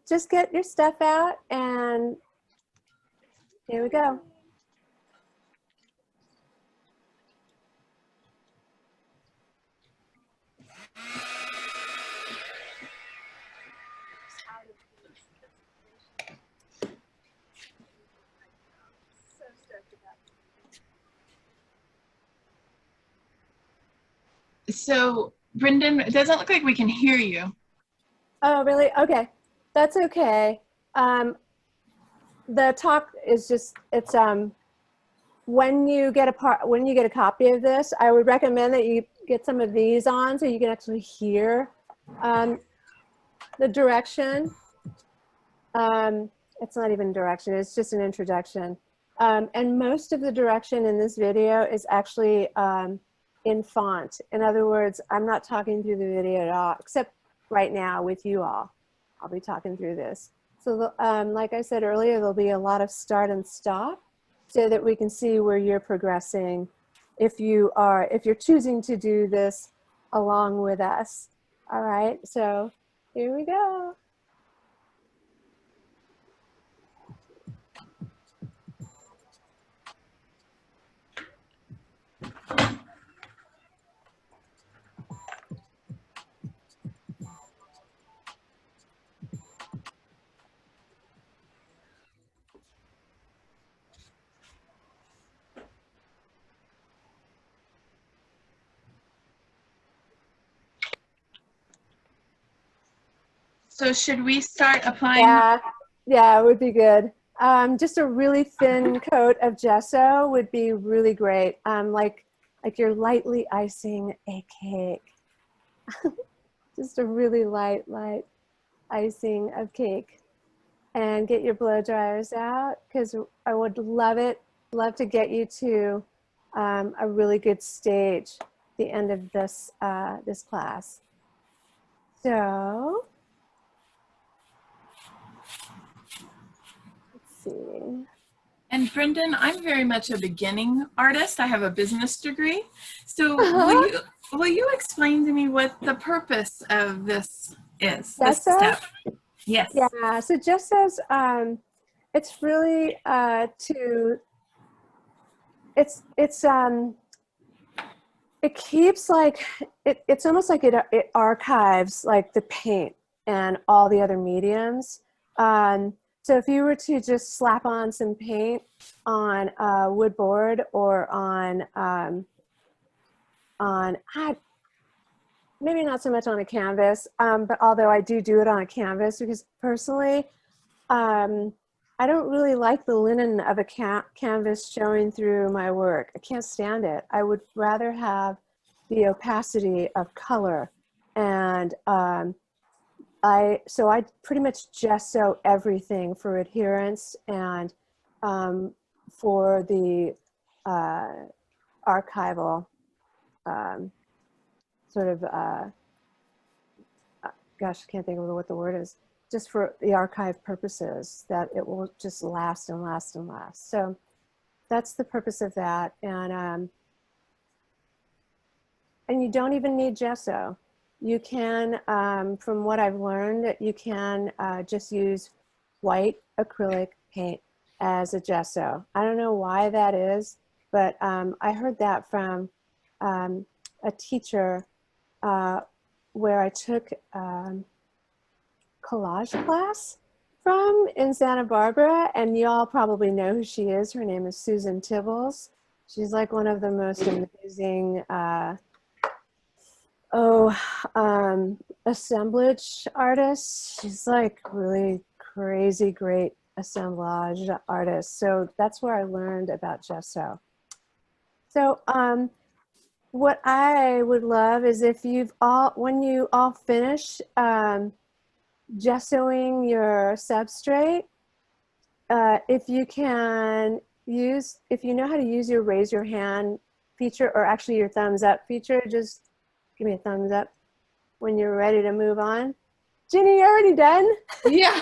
Just get your stuff out and here we go. So, Brendan, it doesn't look like we can hear you. Oh, really? Okay. That's okay. The talk is just, it's, when you get a copy of this, I would recommend that you get some of these on so you can actually hear the direction. It's not even direction, it's just an introduction. And most of the direction in this video is actually in font. In other words, I'm not talking through the video at all, except right now with you all. I'll be talking through this. So like I said earlier, there'll be a lot of start and stop so that we can see where you're progressing if you're choosing to do this along with us. All right, so here we go. So should we start applying? Yeah, it would be good. Just a really thin coat of gesso would be really great. Like you're lightly icing a cake. Just a really light icing of cake. And get your blow dryers out because I would love to get you to a really good stage at the end of this, this class. So, let's see. And Brendan, I'm very much a beginning artist. I have a business degree. So will you explain to me what the purpose of this is, this step? Yes. Yeah, so just as it's really it keeps like, it's almost like it archives like the paint and all the other mediums. So if you were to just slap on some paint on a wood board or on maybe not so much on a canvas, but although I do it on a canvas because personally, I don't really like the linen of a canvas showing through my work. I can't stand it. I would rather have the opacity of color. And so I pretty much gesso everything for adherence and for the archival sort of, gosh, I can't think of what the word is, just for the archive purposes, that it will just last and last and last. So that's the purpose of that. And you don't even need gesso. You can, from what I've learned, you can just use white acrylic paint as a gesso. I don't know why that is, but I heard that from a teacher where I took collage class from in Santa Barbara, and y'all probably know who she is. Her name is Susan Tibbles. She's like one of the most amazing assemblage artists. She's like really crazy great assemblage artist. So that's where I learned about gesso. So what I would love is if when you all finish gessoing your substrate, if you know how to use your raise your hand feature, or actually your thumbs up feature, just give me a thumbs up when you're ready to move on. Ginny, you're already done? Yeah.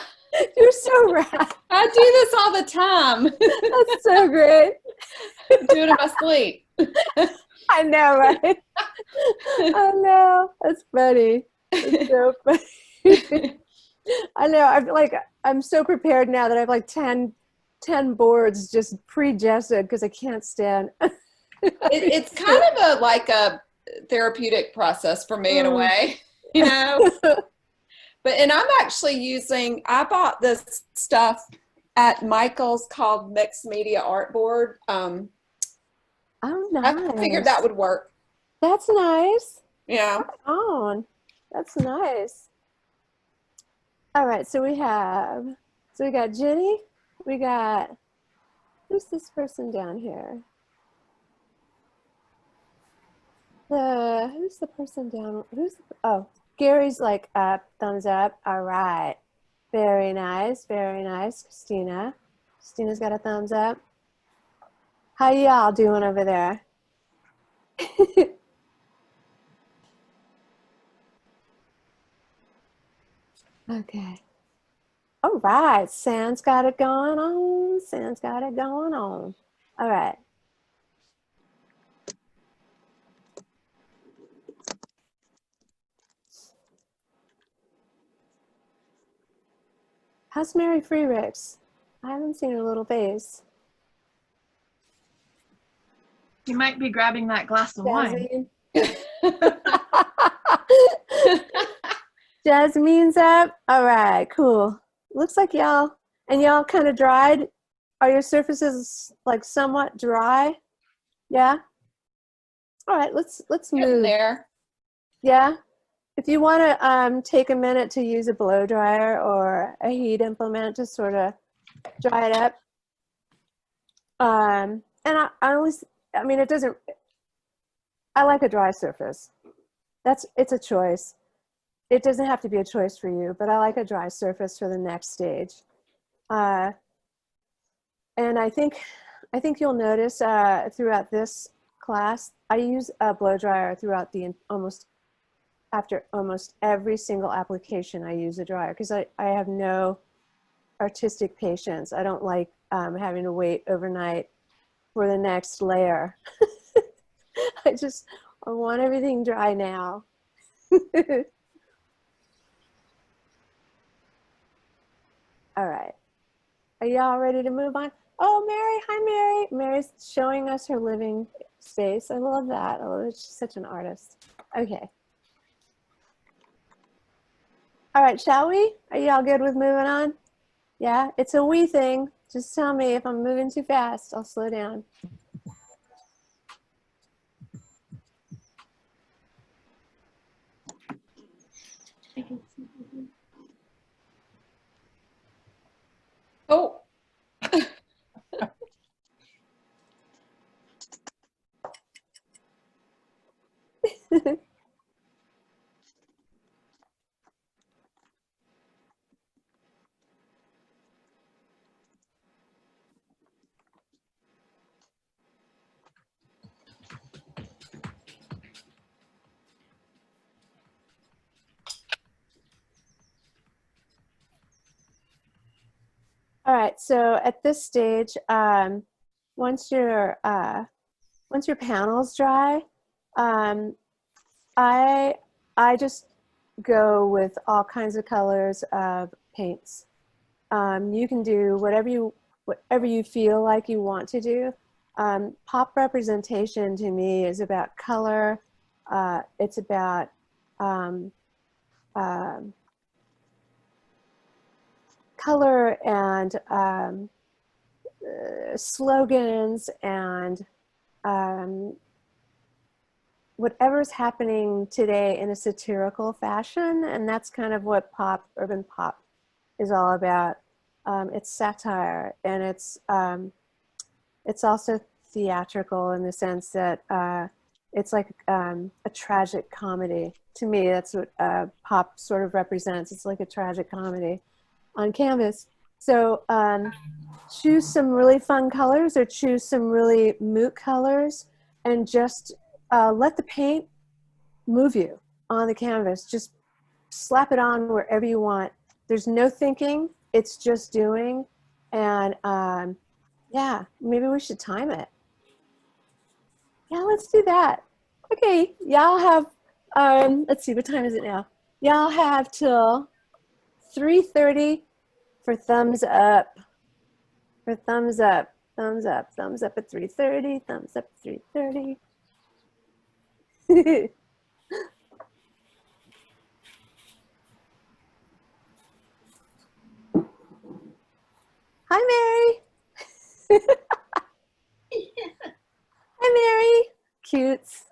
You're so rad. I do this all the time. That's so great. Do it in my sleep. I know, right? I know. That's funny. It's so funny. I know. I'm so prepared now that I have like 10 boards just pre-gested because I can't stand. It's kind of like a therapeutic process for me in a way, you know. And I'm actually I bought this stuff at Michael's called Mixed Media Artboard. Oh, nice. I figured that would work. That's nice. Yeah. Right on. That's nice. All right, so we got Jenny. We got, who's this person down here? Who's the person down? Oh, Gary's like up, thumbs up. All right. Very nice, very nice. Christina's got a thumbs up. How y'all doing over there? Okay. All right. Sam's got it going on. Sam's got it going on. All right. How's Mary Freericks? I haven't seen her little face. You might be grabbing that glass of wine. Jasmine's up. All right, cool. Looks like y'all kind of dried. Are your surfaces like somewhat dry? Yeah. All right, let's move there. Yeah. If you want to take a minute to use a blow dryer or a heat implement to sort of dry it up. And I mean, I like a dry surface. It's a choice. It doesn't have to be a choice for you, but I like a dry surface for the next stage. And I think you'll notice throughout this class, I use a blow dryer throughout after almost every single application. I use a dryer because I have no artistic patience. I don't like having to wait overnight for the next layer. I want everything dry now. All right. Are y'all ready to move on? Oh, Mary. Hi, Mary. Mary's showing us her living space. I love that. I love it. She's such an artist. Okay. All right, shall we? Are y'all good with moving on? Yeah, it's a we thing. Just tell me if I'm moving too fast. I'll slow down. Oh. All right, so at this stage, once your panel's dry, I just go with all kinds of colors of paints. You can do whatever you feel like you want to do. Pop representation to me is about color. It's about color and slogans and whatever's happening today in a satirical fashion, and that's kind of what urban pop is all about. It's satire, and it's also theatrical in the sense that it's like a tragic comedy. To me, that's what pop sort of represents. It's like a tragic comedy on canvas. So choose some really fun colors or choose some really moot colors and just let the paint move you on the canvas. Just slap it on wherever you want. There's no thinking, it's just doing. And yeah, maybe we should time it. Yeah, let's do that. Okay, y'all have, let's see, what time is it now? Y'all have till 3:30 for thumbs up. For thumbs up. Thumbs up. Thumbs up at 3:30. Thumbs up at 3:30. Hi, Mary. Hi, Mary. Cutes.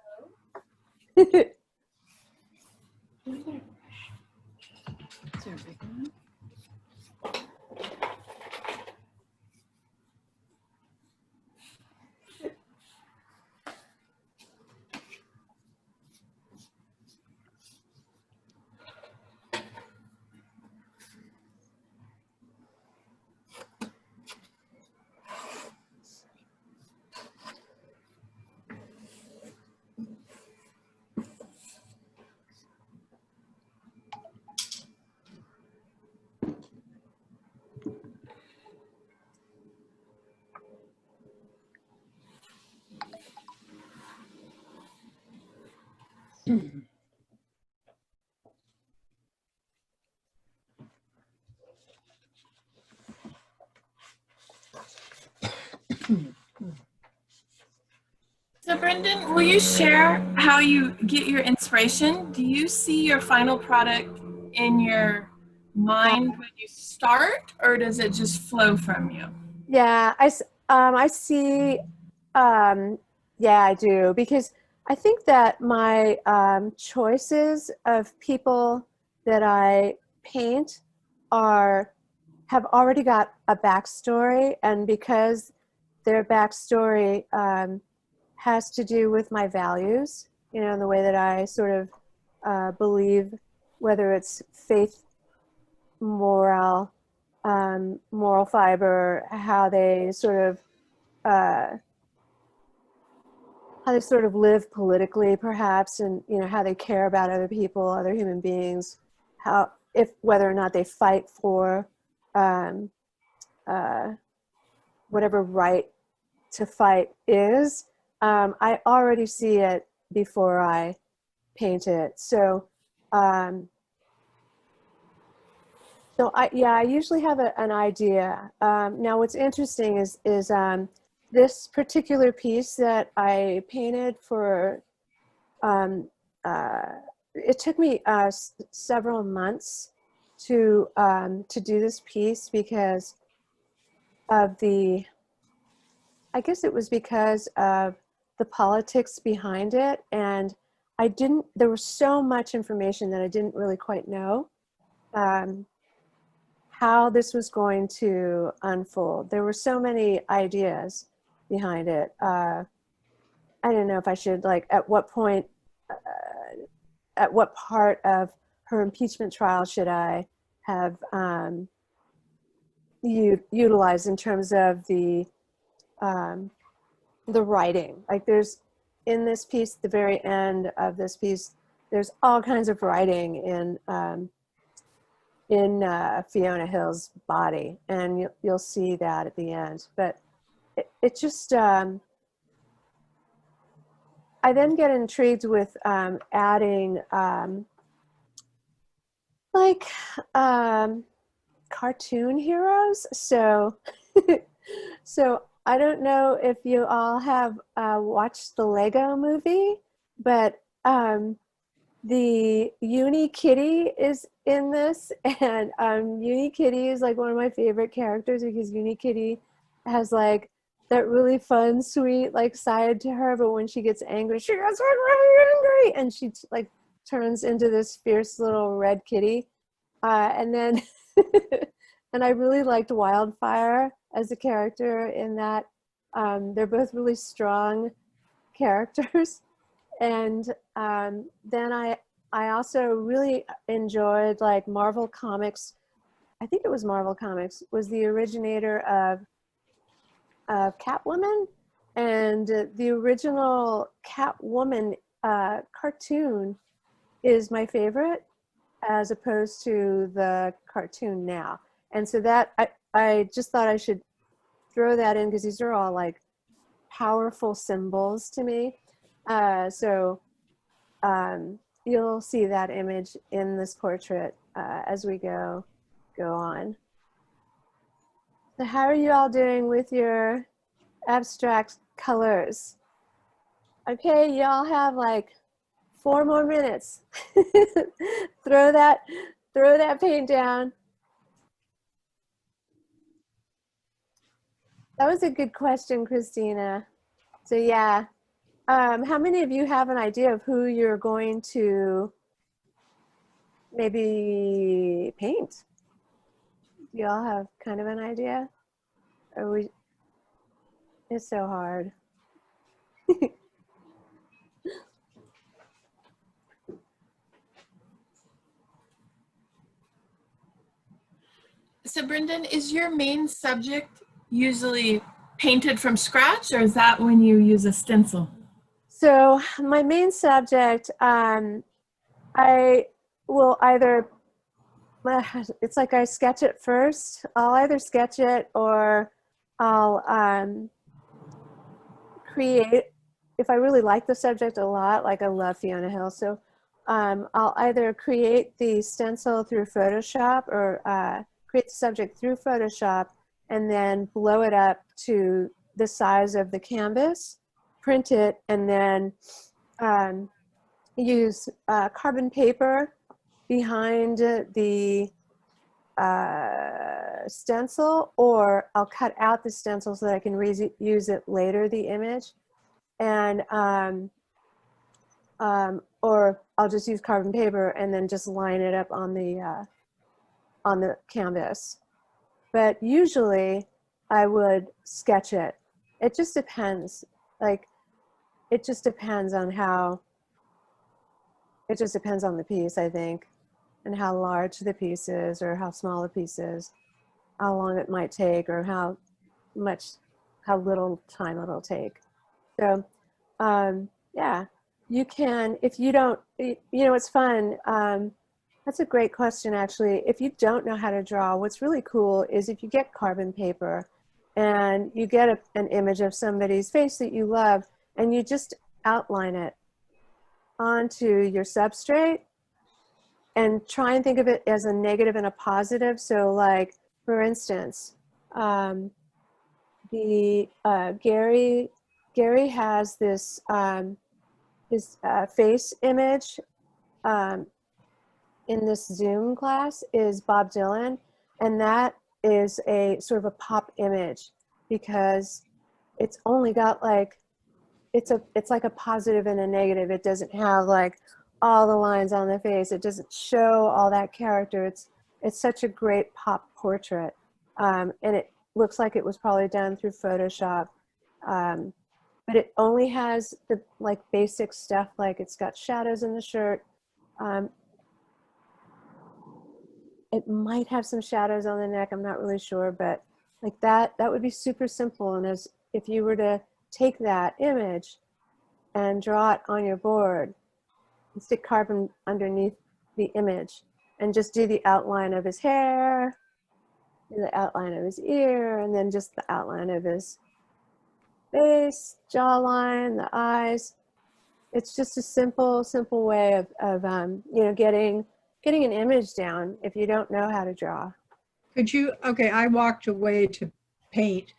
So Brendan, will you share how you get your inspiration? Do you see your final product in your mind when you start, or does it just flow from you? Yeah, I see, yeah, I do, because I think that my choices of people that I paint have already got a backstory, and because their backstory has to do with my values, you know, the way that I sort of believe, whether it's faith, moral, moral fiber, uh, how they sort of live politically, perhaps, and you know how they care about other people, other human beings, how if whether or not they fight for um, uh, whatever right to fight is. I already see it before I paint it. Um, So I usually have an idea. Now, what's interesting is this particular piece that I painted for. Um, it took me several months to do this piece because of the. I guess it was because of the politics behind it, and I didn't. There was so much information that I didn't really quite know. How this was going to unfold. There were so many ideas behind it. I don't know if I should, like, at what part of her impeachment trial should I have utilized in terms of um, the writing. Like in this piece, the very end of this piece, there's all kinds of writing in Fiona Hill's body, and you'll see that at the end. But it just, I then get intrigued with adding like cartoon heroes. So, so I don't know if you all have watched the Lego movie, but the Uni Kitty is in this, and Uni Kitty is like one of my favorite characters because Uni Kitty has like that really fun, sweet like side to her, but when she gets angry, she gets really angry, and she like turns into this fierce little red kitty. And then, and I really liked Wildfire as a character in that. They're both really strong characters. And then I also really enjoyed like Marvel Comics. I think it was Marvel Comics was the originator of Catwoman, and the original Catwoman cartoon is my favorite as opposed to the cartoon now. And so that I just thought I should throw that in because these are all like powerful symbols to me. So you'll see that image in this portrait as we go. go on. So how are you all doing with your abstract colors? Okay, y'all have like 4 more minutes. throw that paint down. That was a good question, Christina. So yeah, how many of you have an idea of who you're going to maybe paint? Do y'all have kind of an idea? It's so hard. So Brendan, is your main subject usually painted from scratch, or is that when you use a stencil? So my main subject, I will either, it's like I sketch it first. I'll either sketch it or I'll create, if I really like the subject a lot, like I love Fiona Hill, so I'll either create the stencil through Photoshop or create the subject through Photoshop and then blow it up to the size of the canvas, print it, and then use carbon paper behind the stencil, or I'll cut out the stencil so that I can use it later, the image, and or I'll just use carbon paper and then just line it up on the canvas. But usually I would sketch it. It just depends. Like, it just depends on how, it just depends on the piece, I think, and how large the piece is or how small the piece is, how long it might take, or how little time it'll take. So yeah, you can, if you don't, you know, it's fun. That's a great question, actually. If you don't know how to draw, what's really cool is if you get carbon paper and you get an image of somebody's face that you love, and you just outline it onto your substrate and try and think of it as a negative and a positive. So like, for instance, Gary has this his face image in this Zoom class is Bob Dylan, and that is a sort of a pop image because it's only got like, it's like a positive and a negative. It doesn't have like all the lines on the face. It doesn't show all that character. It's such a great pop portrait, and it looks like it was probably done through Photoshop, but it only has the like basic stuff, like it's got shadows in the shirt. It might have some shadows on the neck, I'm not really sure, but like that would be super simple. And as if you were to take that image and draw it on your board and stick carbon underneath the image and just do the outline of his hair, do the outline of his ear, and then just the outline of his face, jawline, the eyes. It's just a simple way of you know, getting an image down if you don't know how to draw. Could you, okay, I walked away to paint.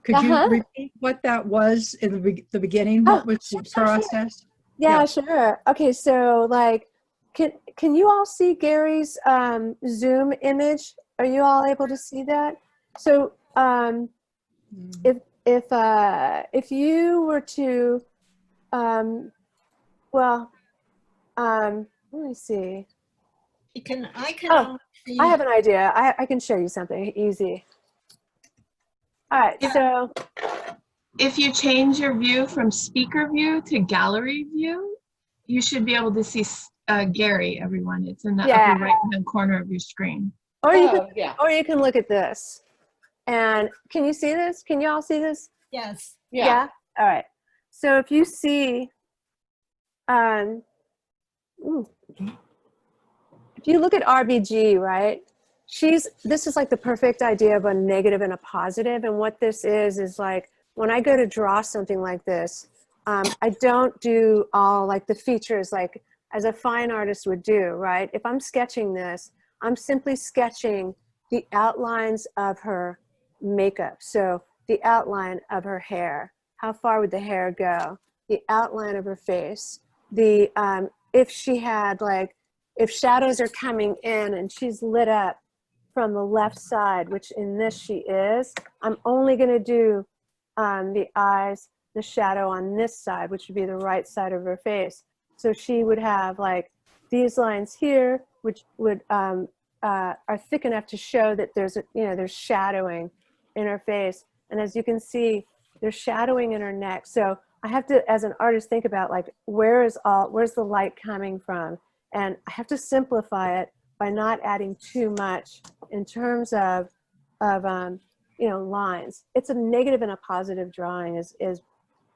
Could you repeat what that was in the beginning? What was the process? Yeah, sure. Okay, so like, can you all see Gary's Zoom image? Are you all able to see that? So if you were to, well, let me see. I have an idea. I can show you something easy. All right, so if you change your view from speaker view to gallery view, you should be able to see Gary, everyone. It's in the upper right-hand corner of your screen. Or you can look at this. And can you see this? Can you all see this? Yes. Yeah? All right. So if you see, if you look at RBG, right? This is like the perfect idea of a negative and a positive. And what this is like, when I go to draw something like this, I don't do all like the features like as a fine artist would do, right? If I'm sketching this, I'm simply sketching the outlines of her makeup. So the outline of her hair, how far would the hair go? The outline of her face. The, if she had like, if shadows are coming in and she's lit up from the left side, which in this she is, I'm only gonna do the eyes, the shadow on this side, which would be the right side of her face. So she would have like these lines here, which would are thick enough to show that there's there's shadowing in her face. And as you can see, there's shadowing in her neck. So I have to, as an artist, think about like where's the light coming from, and I have to simplify it by not adding too much in terms of lines. It's a negative and a positive drawing is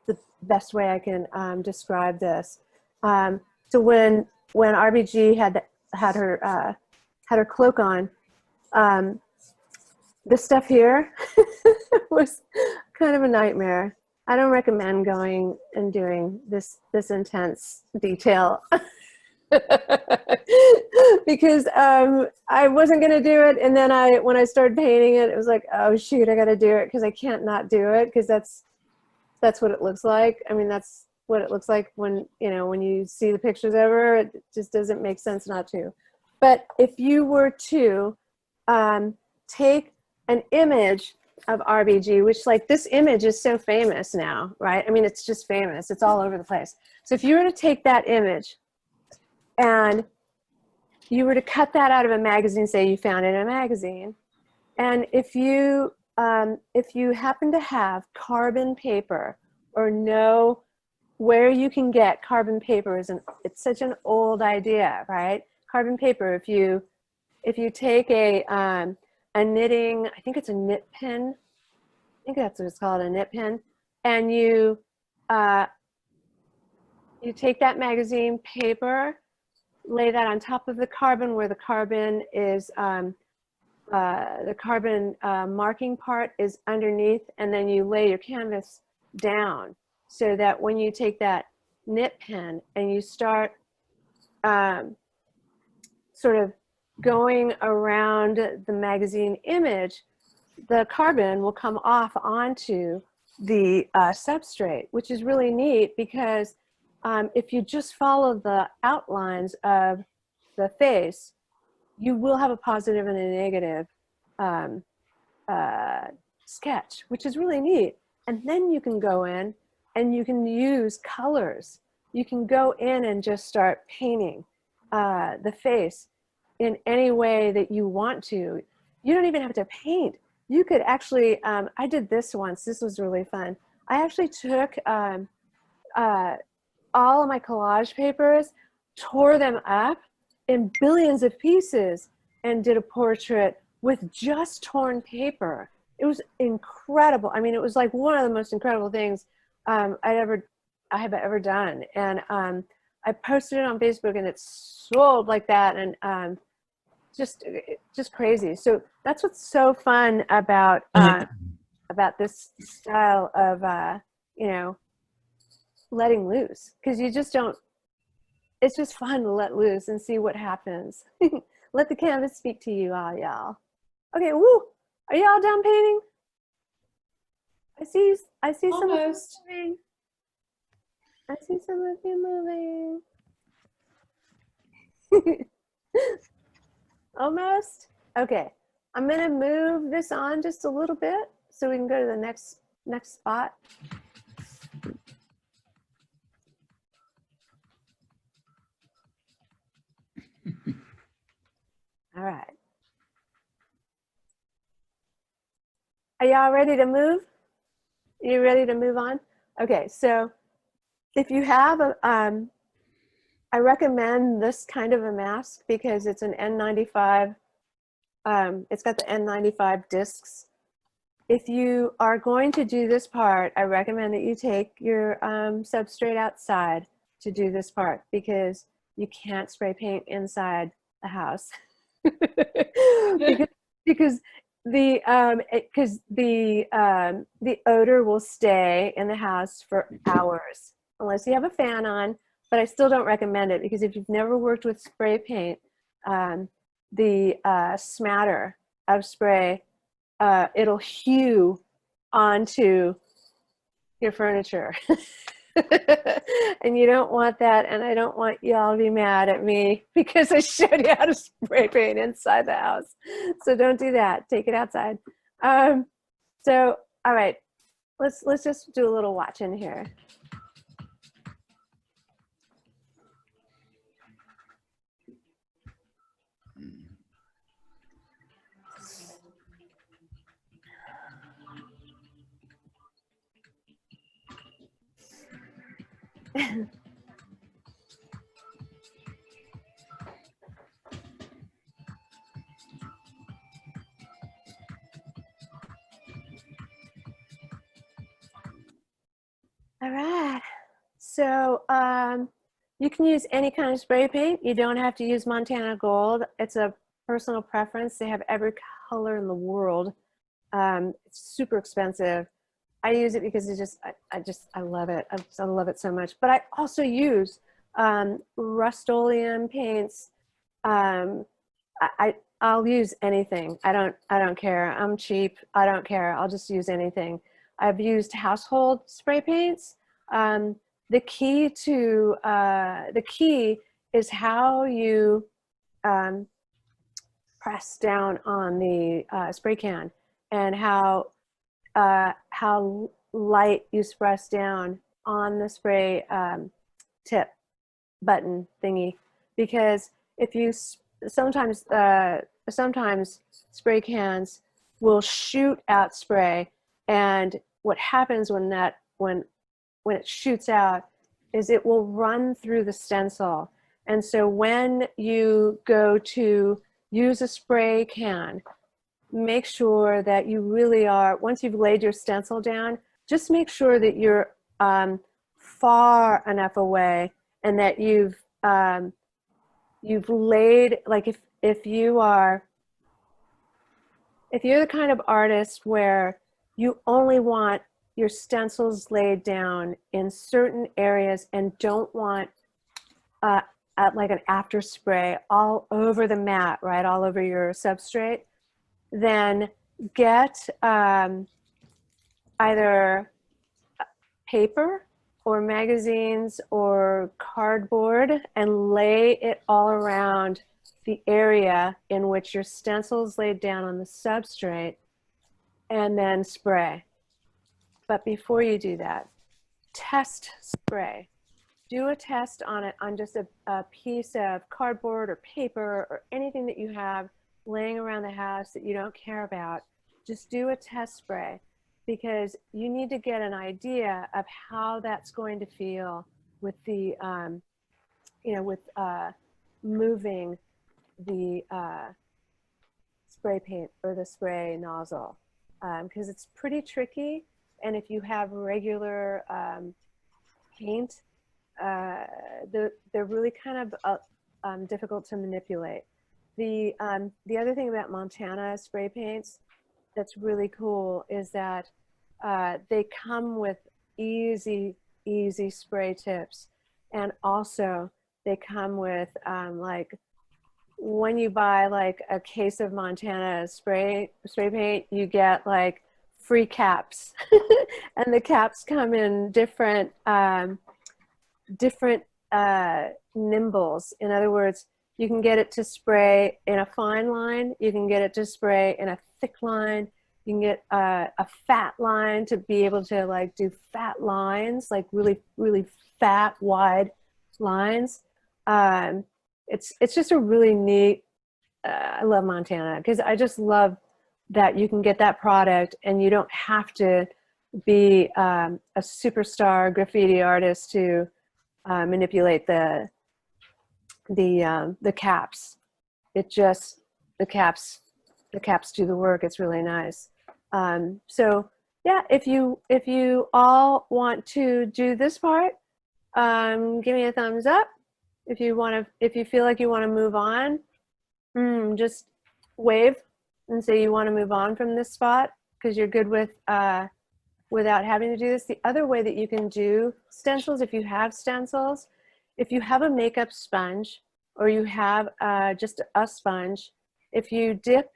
the best way I can describe this. So when RBG had her cloak on, this stuff here was kind of a nightmare. I don't recommend going and doing this intense detail because I wasn't going to do it. And then when I started painting it, it was like, oh shoot, I got to do it because I can't not do it because that's what it looks like. I mean, that's what it looks like when you see the pictures of her. It just doesn't make sense not to. But if you were to take an image of RBG, which like this image is so famous now, right? I mean, it's just famous. It's all over the place. So if you were to take that image and you were to cut that out of a magazine, say you found it in a magazine, and if you happen to have carbon paper or know where you can get carbon paper, it's such an old idea, right? Carbon paper, if you take a knitting, I think it's a knit pin, I think that's what it's called, a knit pin, and you take that magazine paper, lay that on top of the carbon where the carbon is, the carbon marking part is underneath, and then you lay your canvas down so that when you take that knit pin and you start sort of going around the magazine image, the carbon will come off onto the substrate, which is really neat because if you just follow the outlines of the face, you will have a positive and a negative sketch, which is really neat. And then you can go in and you can use colors. You can go in and just start painting the face in any way that you want to. You don't even have to paint. You could actually, I did this once. This was really fun. I actually took all of my collage papers, tore them up in billions of pieces, and did a portrait with just torn paper. It was incredible. I mean, it was like one of the most incredible things I have ever done. And I posted it on Facebook, and it sold like that, and just crazy. So that's what's so fun about this style of letting loose, because you just don't. It's just fun to let loose and see what happens. Let the canvas speak to you, all y'all. Okay, woo! Are y'all done painting? I see some of you moving. I see some of you moving. Almost? Okay. I'm gonna move this on just a little bit so we can go to the next spot. All right. Are y'all ready to move? You ready to move on? Okay, so if you have I recommend this kind of a mask because it's an N95. It's got the N95 discs. If you are going to do this part, I recommend that you take your substrate outside to do this part because you can't spray paint inside the house. because the odor will stay in the house for hours unless you have a fan on. But I still don't recommend it because if you've never worked with spray paint, the smatter of spray, it'll hew onto your furniture. And you don't want that, and I don't want y'all to be mad at me because I showed you how to spray paint inside the house. So don't do that. Take it outside. So, all right, let's just do a little watching here. All right, so you can use any kind of spray paint. You don't have to use Montana Gold. It's a personal preference. They have every color in the world. It's super expensive. I use it because I love it. I love it so much. But I also use Rust-Oleum paints. I'll use anything. I don't care. I'm cheap. I don't care. I'll just use anything. I've used household spray paints. The key is how you press down on the spray can, and how light you press down on the spray tip button thingy, because if you sometimes spray cans will shoot out spray, and what happens when it shoots out is it will run through the stencil. And so when you go to use a spray can, make sure that you really are, once you've laid your stencil down, just make sure that you're far enough away, and that you've laid, like if you're the kind of artist where you only want your stencils laid down in certain areas and don't want like an after spray all over the mat, right, all over your substrate, then get either paper or magazines or cardboard and lay it all around the area in which your stencil is laid down on the substrate, and then spray. But before you do that, test spray. Do a test on it, on just a piece of cardboard or paper or anything that you have laying around the house that you don't care about. Just do a test spray, because you need to get an idea of how that's going to feel with the, moving the spray paint or the spray nozzle, because it's pretty tricky. And if you have regular paint, they're really kind of difficult to manipulate. The other thing about Montana spray paints that's really cool is that they come with easy spray tips, and also they come with like, when you buy like a case of Montana spray paint, you get like free caps. And the caps come in different nimbles. In other words, you can get it to spray in a fine line, you can get it to spray in a thick line, you can get a fat line to be able to like do fat lines, like really fat, wide lines. It's just a really neat, I love Montana, because I just love that you can get that product and you don't have to be a superstar graffiti artist to manipulate the caps. It just, the caps do the work. It's really nice. So yeah, if you all want to do this part, give me a thumbs up. If you feel like you want to move on, just wave and say you want to move on from this spot because you're good with without having to do this. The other way that you can do stencils, if you have stencils, if you have a makeup sponge or you have just a sponge, if you dip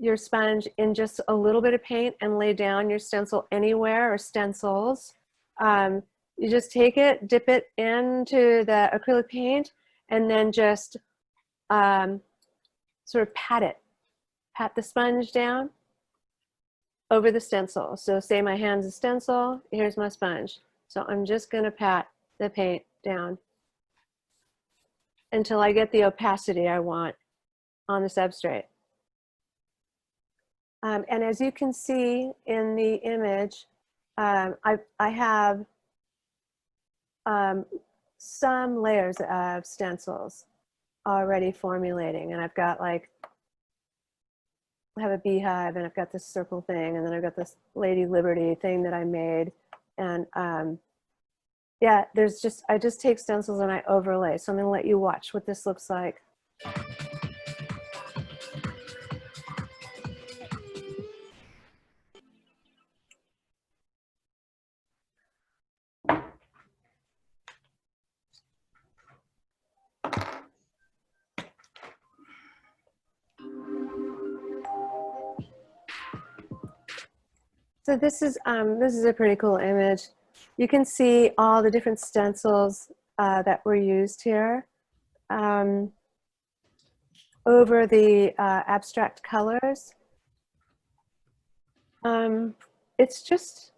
your sponge in just a little bit of paint and lay down your stencil anywhere, or stencils. You just take it, dip it into the acrylic paint, and then just sort of pat the sponge down over the stencil. So say my hand's a stencil, here's my sponge. So I'm just gonna pat the paint down until I get the opacity I want on the substrate. And as you can see in the image, I have some layers of stencils already formulating, and I've got like, I have a beehive, and I've got this circle thing, and then I've got this Lady Liberty thing that I made, and yeah, I just take stencils and I overlay. So I'm gonna let you watch what this looks like. So this is a pretty cool image. You can see all the different stencils that were used here over the abstract colors. It's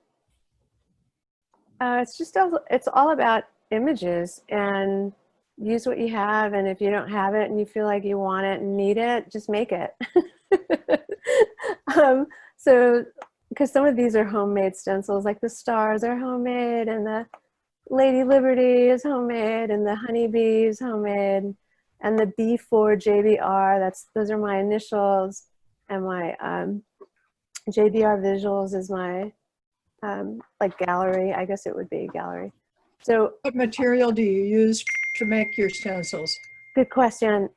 all about images, and use what you have, and if you don't have it and you feel like you want it and need it, just make it. So because some of these are homemade stencils, like the stars are homemade, and the Lady Liberty is homemade, and the honeybee is homemade, and the B4 JBR, those are my initials, and my JBR Visuals is my like gallery, I guess it would be gallery. So What material do you use to make your stencils? good question.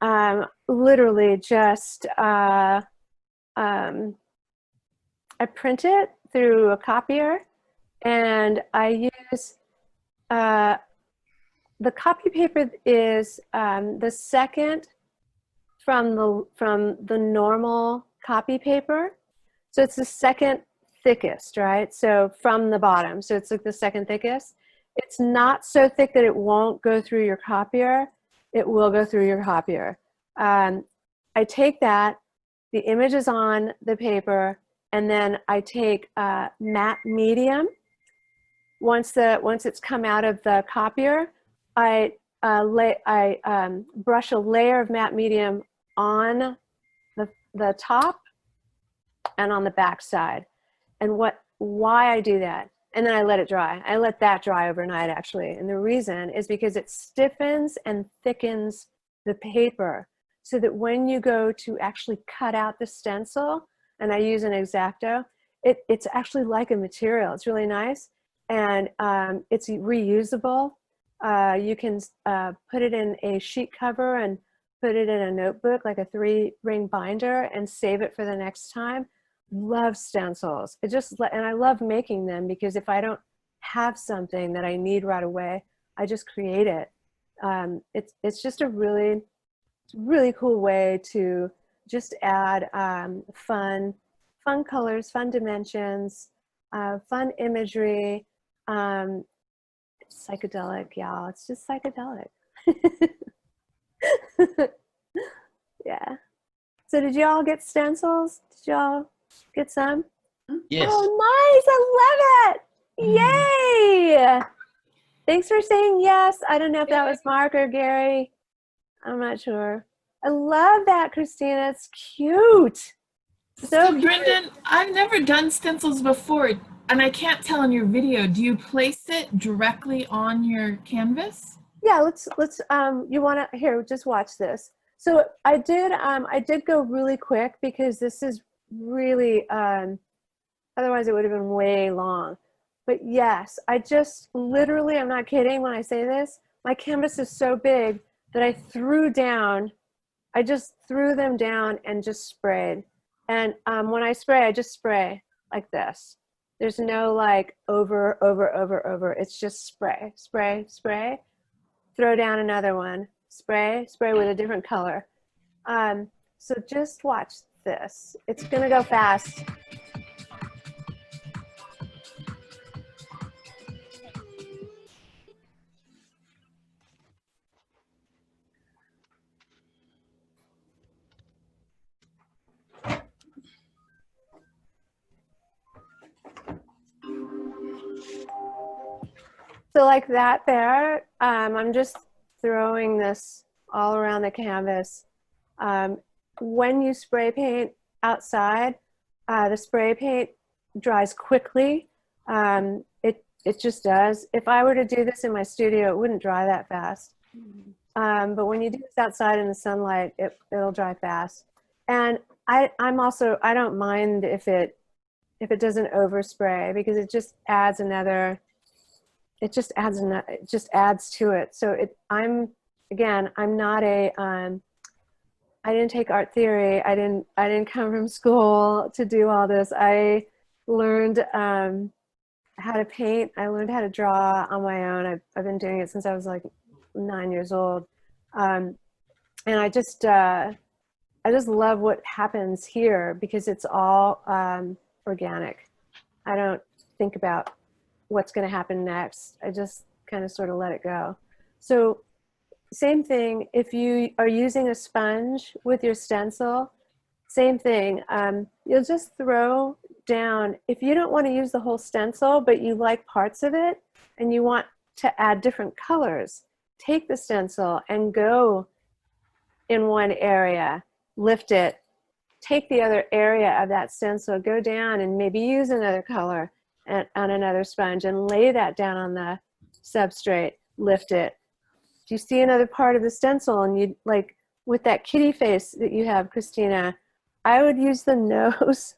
Literally just I print it through a copier, and I use the copy paper is the second from the normal copy paper. So it's the second thickest, right? So from the bottom, so it's like the second thickest. It's not so thick that it won't go through your copier. It will go through your copier. I take that, the image is on the paper, and then I take matte medium. Once it's come out of the copier, I brush a layer of matte medium on the top and on the back side. And why I do that, and then I let it dry. I let that dry overnight, actually. And the reason is because it stiffens and thickens the paper, so that when you go to actually cut out the stencil, and I use an X-Acto, it's actually like a material. It's really nice, and it's reusable. You can put it in a sheet cover and put it in a notebook, like a 3-ring binder, and save it for the next time. Love stencils. And I love making them, because if I don't have something that I need right away, I just create it. It's just a really cool way to just add fun colors, fun dimensions, fun imagery. Psychedelic, y'all. It's just psychedelic. Yeah. So did y'all get stencils? Did y'all get some? Yes. Oh, nice. I love it. Yay. Thanks for saying yes. I don't know if that was Mark or Gary. I'm not sure. I love that, Christina. It's cute. So Brendan, I've never done stencils before, and I can't tell in your video. Do you place it directly on your canvas? Yeah, let's you want to, here, just watch this. So I did go really quick, because this is really otherwise it would have been way long. But yes, I just literally, I'm not kidding when I say this, my canvas is so big that I just threw them down and just sprayed. And when I spray, I just spray like this. There's no like over. It's just spray, spray, spray. Throw down another one. Spray, spray with a different color. So just watch this. It's gonna go fast. So like that there, I'm just throwing this all around the canvas. When you spray paint outside, the spray paint dries quickly. It just does. If I were to do this in my studio, it wouldn't dry that fast. But when you do this outside in the sunlight, it'll dry fast. And I don't mind if it doesn't overspray, because it just adds another. It just adds to it. So I'm not a, I didn't take art theory. I didn't come from school to do all this. I learned how to paint. I learned how to draw on my own. I've been doing it since I was like 9 years old. And I just love what happens here, because it's all organic. I don't think about what's going to happen next. I just kind of sort of let it go. So same thing, if you are using a sponge with your stencil, same thing. You'll just throw down, if you don't want to use the whole stencil, but you like parts of it and you want to add different colors, take the stencil and go in one area, lift it, take the other area of that stencil, go down and maybe use another color on another sponge and lay that down on the substrate, lift it. If you see another part of the stencil and you like, with that kitty face that you have, Christina, I would use the nose.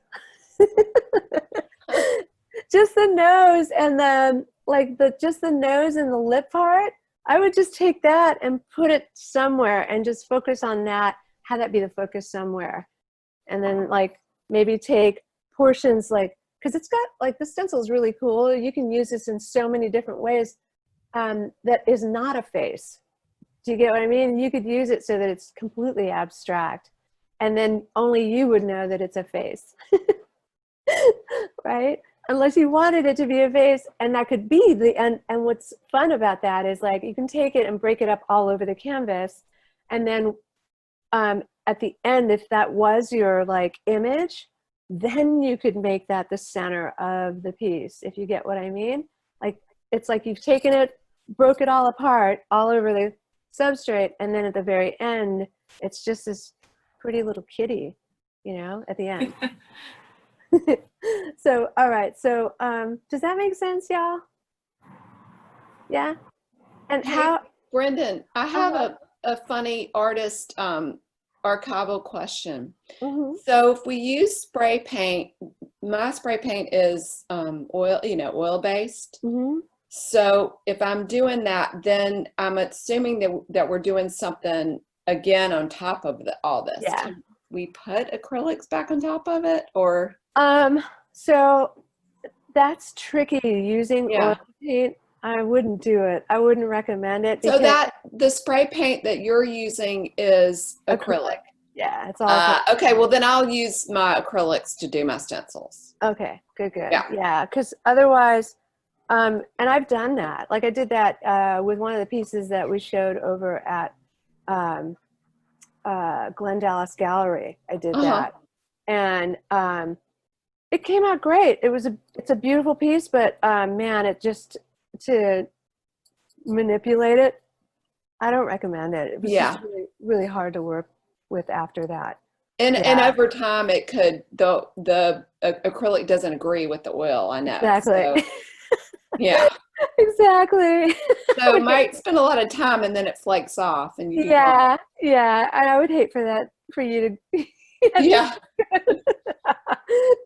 Just the nose, and then like just the nose and the lip part. I would just take that and put it somewhere and just focus on that, have that be the focus somewhere. And then like maybe take portions, like, because it's got like, the stencil is really cool. You can use this in so many different ways that is not a face. Do you get what I mean? You could use it so that it's completely abstract, and then only you would know that it's a face. Right? Unless you wanted it to be a face, and that could be the end. And what's fun about that is like, you can take it and break it up all over the canvas, and then at the end, if that was your like image, then you could make that the center of the piece, if you get what I mean. Like, it's like you've taken it, broke it all apart all over the substrate, and then at the very end, it's just this pretty little kitty, you know, at the end. So, all right. So, does that make sense, y'all? Yeah. And Hey, how, Brendan, I have a funny artist archival question. mhm. So if we use spray paint, my spray paint is oil, oil based. Mhm. So if I'm doing that, then I'm assuming that we're doing something again on top of all this. Yeah. Can we put acrylics back on top of it, or? So that's tricky using Yeah. oil paint. I wouldn't do it. I wouldn't recommend it. So because that the spray paint that you're using is acrylic. Yeah, it's all acrylic. Okay, well then I'll use my acrylics to do my stencils. Okay, good. Yeah. Yeah, because otherwise, and I've done that. Like I did that with one of the pieces that we showed over at Glen Dallas Gallery. I did that, and it came out great. It's a beautiful piece, but man, it just, to manipulate it, I don't recommend it. It was just really, really hard to work with after that. And over time, it could, the acrylic doesn't agree with the oil. I know. Exactly. So, yeah. Exactly. So it might spend a lot of time and then it flakes off, and you. Yeah. And I would hate for you to. Yeah.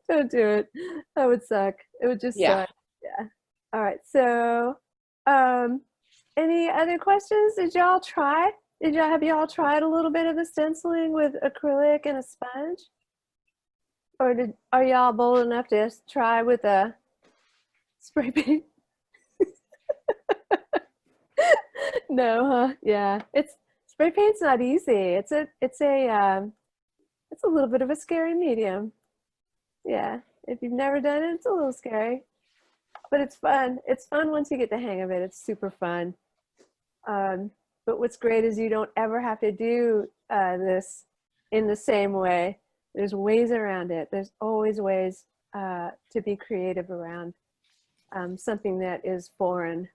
Don't do it. That would suck. It would just suck. Yeah. All right. So, any other questions? Have y'all tried a little bit of the stenciling with acrylic and a sponge? Or are y'all bold enough to try with a spray paint? No, huh? Yeah. Spray paint's not easy. It's it's a little bit of a scary medium. Yeah, if you've never done it, it's a little scary, but it's fun. It's fun once you get the hang of it. It's super fun. But what's great is you don't ever have to do this in the same way. There's ways around it. There's always ways to be creative around something that is foreign.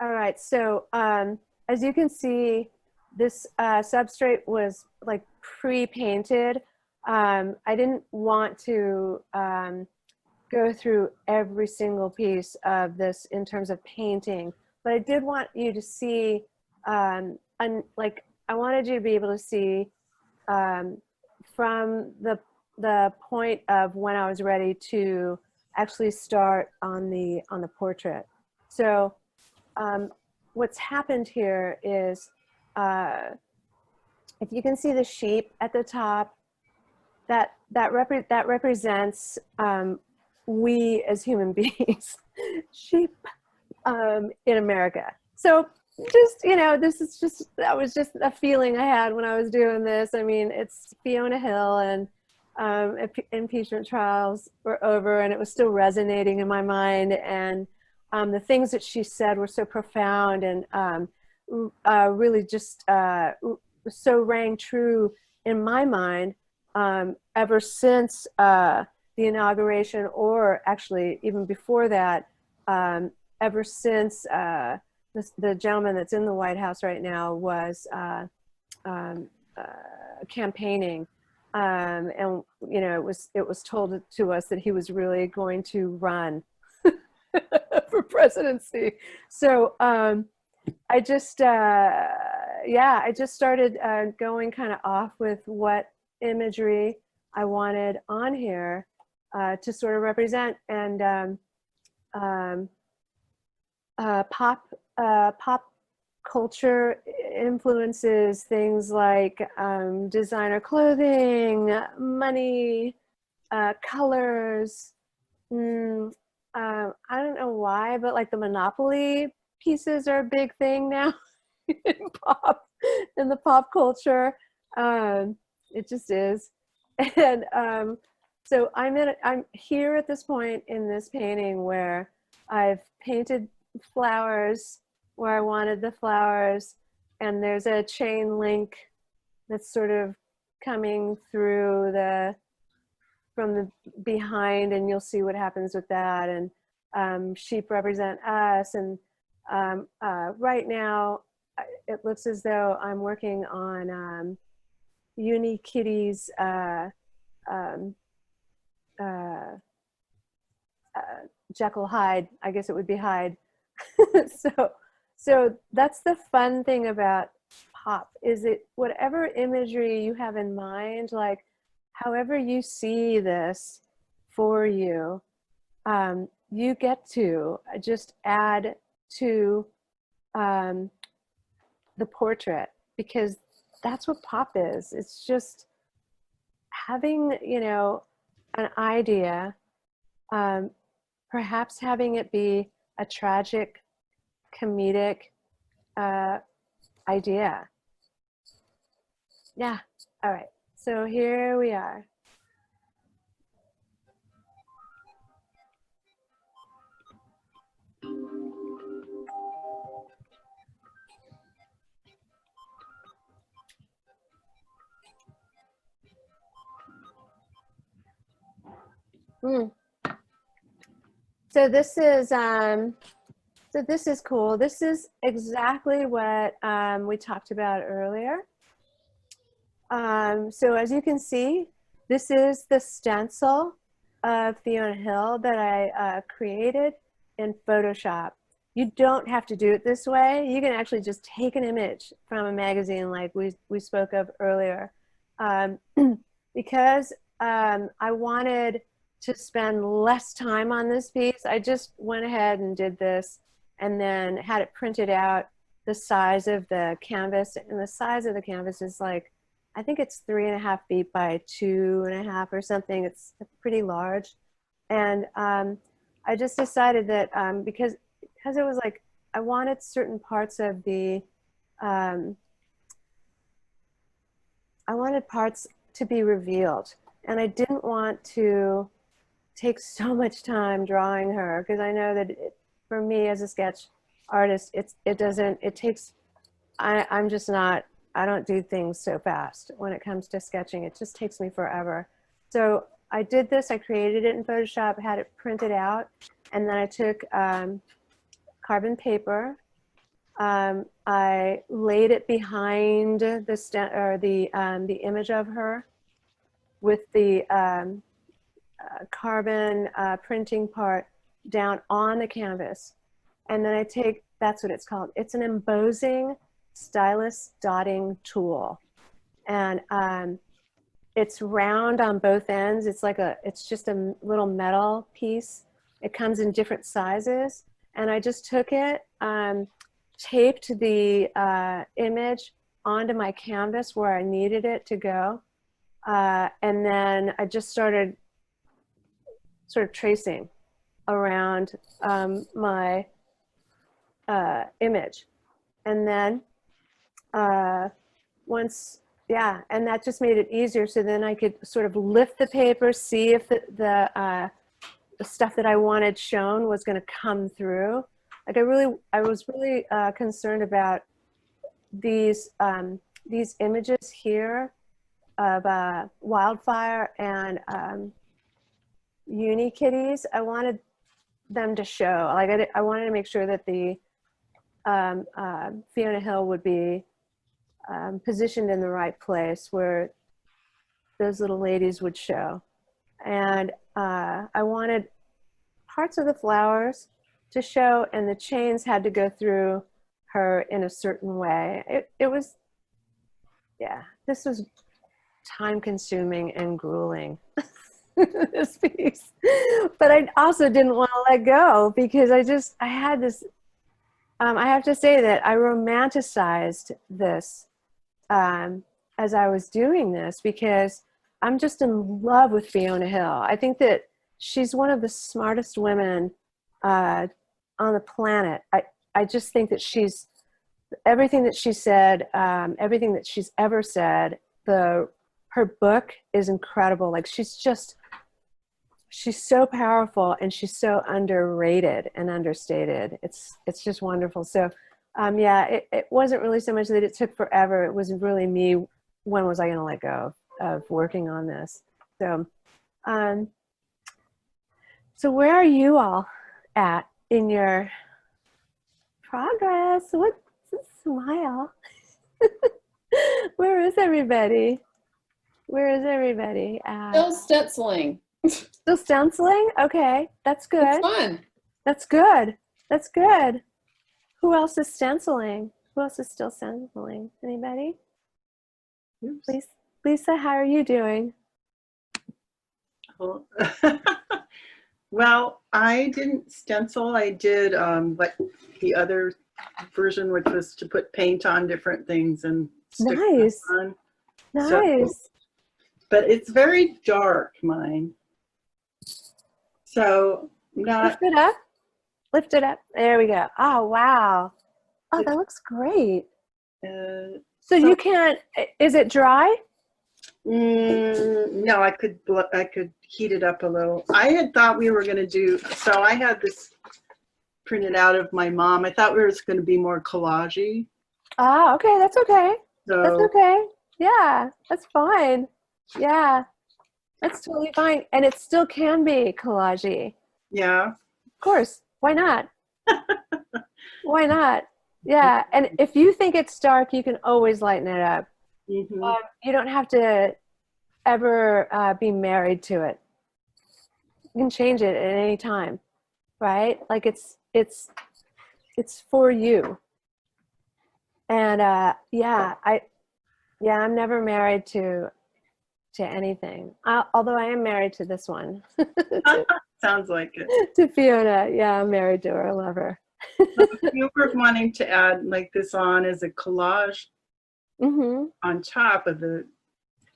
All right, so as you can see, this substrate was like pre-painted. I didn't want to go through every single piece of this in terms of painting, but I did want you to see, like, I wanted you to be able to see from the point of when I was ready to actually start on the portrait. So what's happened here is, if you can see the sheep at the top, that represents we as human beings, sheep in America. So just, you know, that was just a feeling I had when I was doing this. I mean, it's Fiona Hill, and impeachment trials were over, and it was still resonating in my mind, and the things that she said were so profound and really just so rang true in my mind ever since the inauguration, or actually even before that, ever since the gentleman that's in the White House right now was campaigning. And, you know, it was told to us that he was really going to run for presidency. So I just, yeah, I just started going kind of off with what imagery I wanted on here to sort of represent, and pop culture influences things like designer clothing, money, colors. I don't know why, but like the Monopoly pieces are a big thing now in the pop culture. It just is. And so I'm here at this point in this painting where I've painted flowers where I wanted the flowers, and there's a chain link that's sort of coming through from the behind, and you'll see what happens with that. And sheep represent us, and right now it looks as though I'm working on Uni Kitty's Jekyll Hyde. I guess it would be Hyde. So that's the fun thing about pop, is it whatever imagery you have in mind, like however you see this for you, you get to just add to the portrait, because that's what pop is. It's just having, you know, an idea, perhaps having it be a tragic, comedic idea. Yeah. All right. So here we are. So this is cool. This is exactly what we talked about earlier. So as you can see, this is the stencil of Fiona Hill that I created in Photoshop. you don't have to do it this way. You can actually just take an image from a magazine like we spoke of earlier. Because I wanted to spend less time on this piece, I just went ahead and did this and then had it printed out the size of the canvas. And the size of the canvas is like, I think it's 3.5 feet by 2.5 or something. It's pretty large. And I just decided that because it was like, I wanted certain parts of the, I wanted parts to be revealed. And I didn't want to take so much time drawing her, because I know that for me as a sketch artist, I'm just not, I don't do things so fast when it comes to sketching. It just takes me forever. So I did this, I created it in Photoshop, had it printed out, and then I took carbon paper. I laid it behind the image of her with the carbon printing part down on the canvas. And then I take, that's what it's called. It's an embossing stylus dotting tool. And it's round on both ends. It's just a little metal piece. It comes in different sizes. And I just took it, taped the image onto my canvas where I needed it to go. And then I just started sort of tracing around my image. And then and that just made it easier. So then I could sort of lift the paper, see if the stuff that I wanted shown was going to come through. Like I was really concerned about these images here of wildfire and uni kitties. I wanted them to show. Like I wanted to make sure that the Fiona Hill would be positioned in the right place where those little ladies would show. And I wanted parts of the flowers to show, and the chains had to go through her in a certain way. It was, yeah, this was time consuming and grueling, this piece. But I also didn't want to let go, because I had this, I have to say that I romanticized this as I was doing this, because I'm just in love with Fiona Hill. I think that she's one of the smartest women on the planet. I just think that she's, everything that she said, everything that she's ever said, her book is incredible. Like she's so powerful, and she's so underrated and understated. It's just wonderful. So yeah, it wasn't really so much that it took forever. It was really me, when was I going to let go of working on this? So so where are you all at in your progress? What's a smile? Where is everybody? Where is everybody at? Still stenciling. Still stenciling? Okay, that's good. It's fun. That's good. That's good. Who else is stenciling? Who else is still stenciling? Anybody? Please, Lisa, how are you doing? Well, I didn't stencil. I did like the other version, which was to put paint on different things and stick them on. Nice. So, but it's very dark, mine. So not. Lift it up. Lift it up. There we go. Oh, wow. Oh, that looks great. So you can't, is it dry? No, I could heat it up a little. I had thought we were going to do, so I had this printed out of my mom. I thought we were going to be more collage-y. Oh, okay. That's okay. So, that's okay. Yeah, that's fine. Yeah, that's totally fine. And it still can be collage-y. Yeah. Of course. Why not? Why not? Yeah. And if you think it's dark, you can always lighten it up. Mm-hmm. You don't have to ever be married to it. You can change it at any time, right? Like it's it's for you. And I'm never married to anything. Although I am married to this one. Sounds like it. To Fiona. Yeah, I'm married to her. I love her. If you were wanting to add like this on as a collage on top of the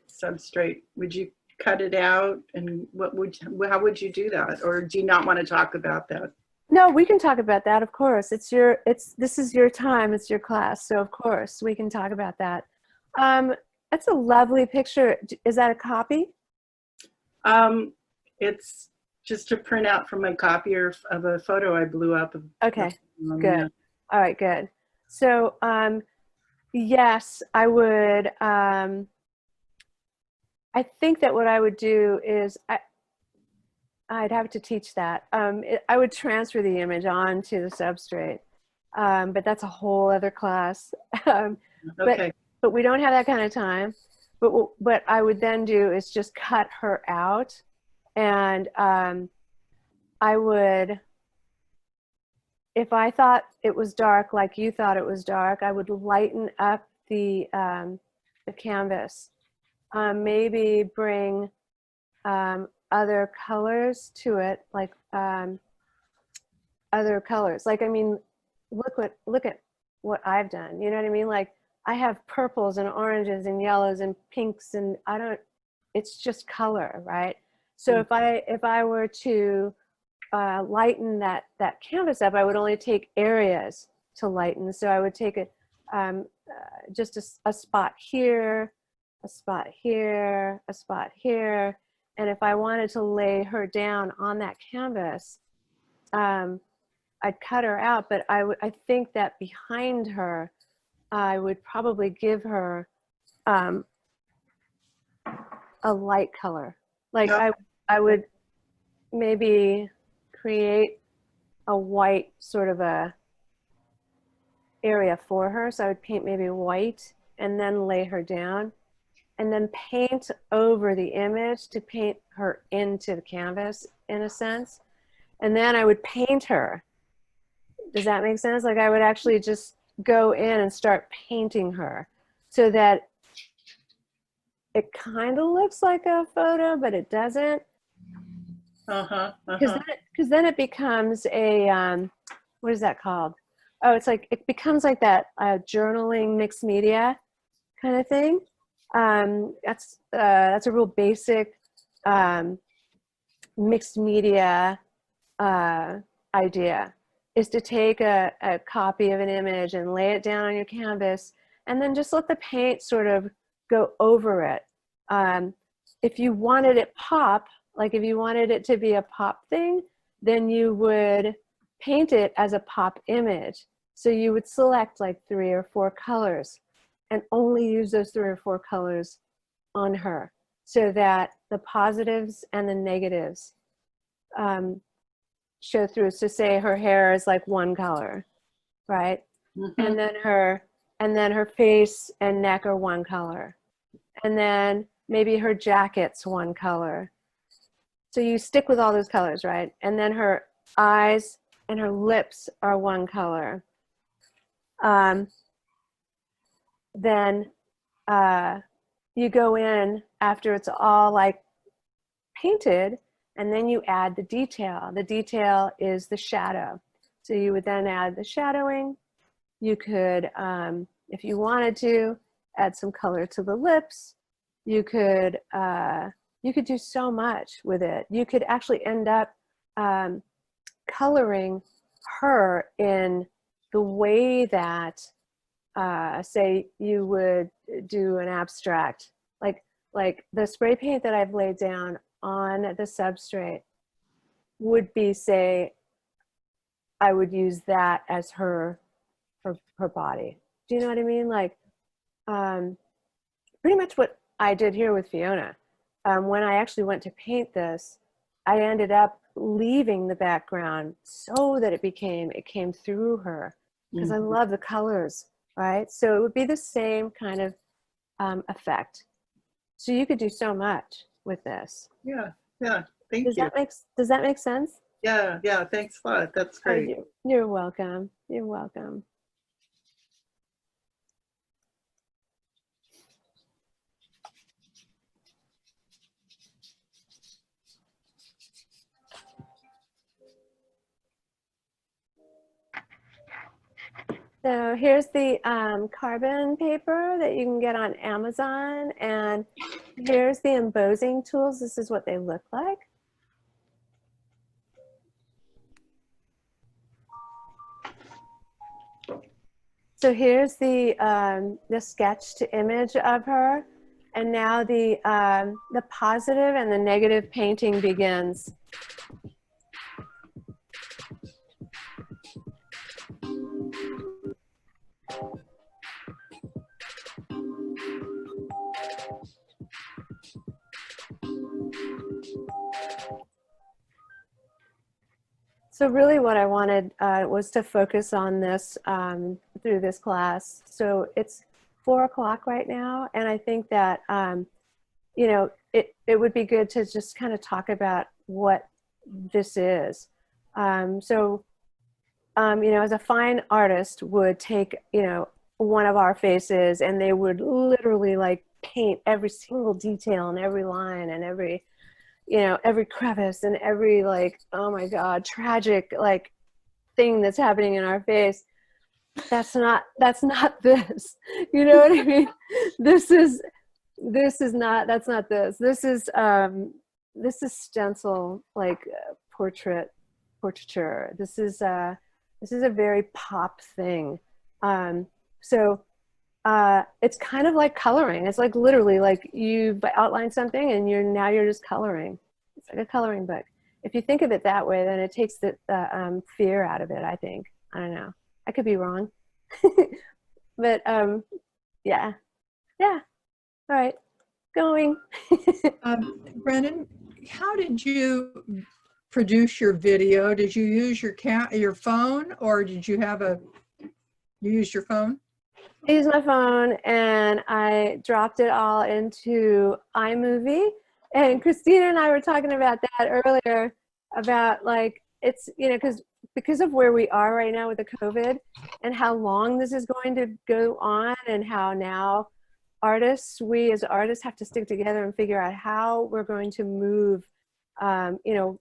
substrate, would you cut it out, and how would you do that, or do you not want to talk about that? No, we can talk about that, of course. This is your time, it's your class, so of course we can talk about that. That's a lovely picture. Is that a copy? It's just a printout from my copier of a photo I blew up. Okay, good. All right, good. So yes, I would. I think that what I would do is I'd have to teach that. I would transfer the image onto the substrate, but that's a whole other class. Okay. But we don't have that kind of time. But what I would then do is just cut her out, and I would, if I thought it was dark like you thought it was dark, I would lighten up the canvas. Maybe bring other colors to it, like other colors. Like, I mean, look at what I've done. You know what I mean? Like, I have purples and oranges and yellows and pinks, and it's just color, right? So if I were to lighten that canvas up, I would only take areas to lighten. So I would take just a spot here, a spot here, a spot here. And if I wanted to lay her down on that canvas, I'd cut her out, but I think that behind her, I would probably give her a light color. Like I would maybe create a white sort of a area for her. So I would paint maybe white and then lay her down, and then paint over the image to paint her into the canvas in a sense. And then I would paint her. Does that make sense? Like, I would actually just go in and start painting her so that it kind of looks like a photo, but it doesn't. Because then it becomes a, what is that called? Oh, it's like, it becomes like that journaling mixed media kind of thing. That's a real basic mixed media idea, is to take a copy of an image and lay it down on your canvas, and then just let the paint sort of go over it. If you wanted it pop, like if you wanted it to be a pop thing, then you would paint it as a pop image. So you would select like 3 or 4 colors and only use those 3 or 4 colors on her, so that the positives and the negatives show through. So say her hair is like one color, right? And then her face and neck are one color. And then maybe her jacket's one color. So you stick with all those colors, right? And then her eyes and her lips are one color. Then you go in after it's all like painted, and then you add the detail. The detail is the shadow. So you would then add the shadowing. You could, if you wanted to, add some color to the lips. You could do so much with it. You could actually end up coloring her in the way that, say, you would do an abstract. Like the spray paint that I've laid down on the substrate would be, say, I would use that as her body. Do you know what I mean? Like, pretty much what I did here with Fiona. When I actually went to paint this, I ended up leaving the background so that it came through her, because I love the colors, right? So it would be the same kind of effect. So you could do so much with this. Yeah. Thank you. Does that make sense? Yeah. Thanks a lot. That's great. You're welcome. You're welcome. So here's the carbon paper that you can get on Amazon, and here's the embossing tools. This is what they look like. So here's the sketch to image of her, and now the positive and the negative painting begins. So really what I wanted was to focus on this through this class. So it's 4 o'clock right now, and I think that, you know, it would be good to just kind of talk about what this is. You know, as a fine artist would take, you know, one of our faces, and they would literally like paint every single detail and every line and every, you know, every crevice and every, like, oh my God, tragic like thing that's happening in our face. That's not this. You know what I mean? This is not, that's not this. This is stencil, like portraiture. This is a very pop thing. It's kind of like coloring. It's like literally like you outline something and now you're just coloring. It's like a coloring book. If you think of it that way, then it takes the fear out of it, I think. I don't know. I could be wrong. But yeah. All right, going. Brendan, how did you produce your video? Did you use your phone, or did you you used your phone? I used my phone and I dropped it all into iMovie. And Christina and I were talking about that earlier, about like, it's, you know, because of where we are right now with the COVID and how long this is going to go on, and how now we as artists have to stick together and figure out how we're going to move, you know,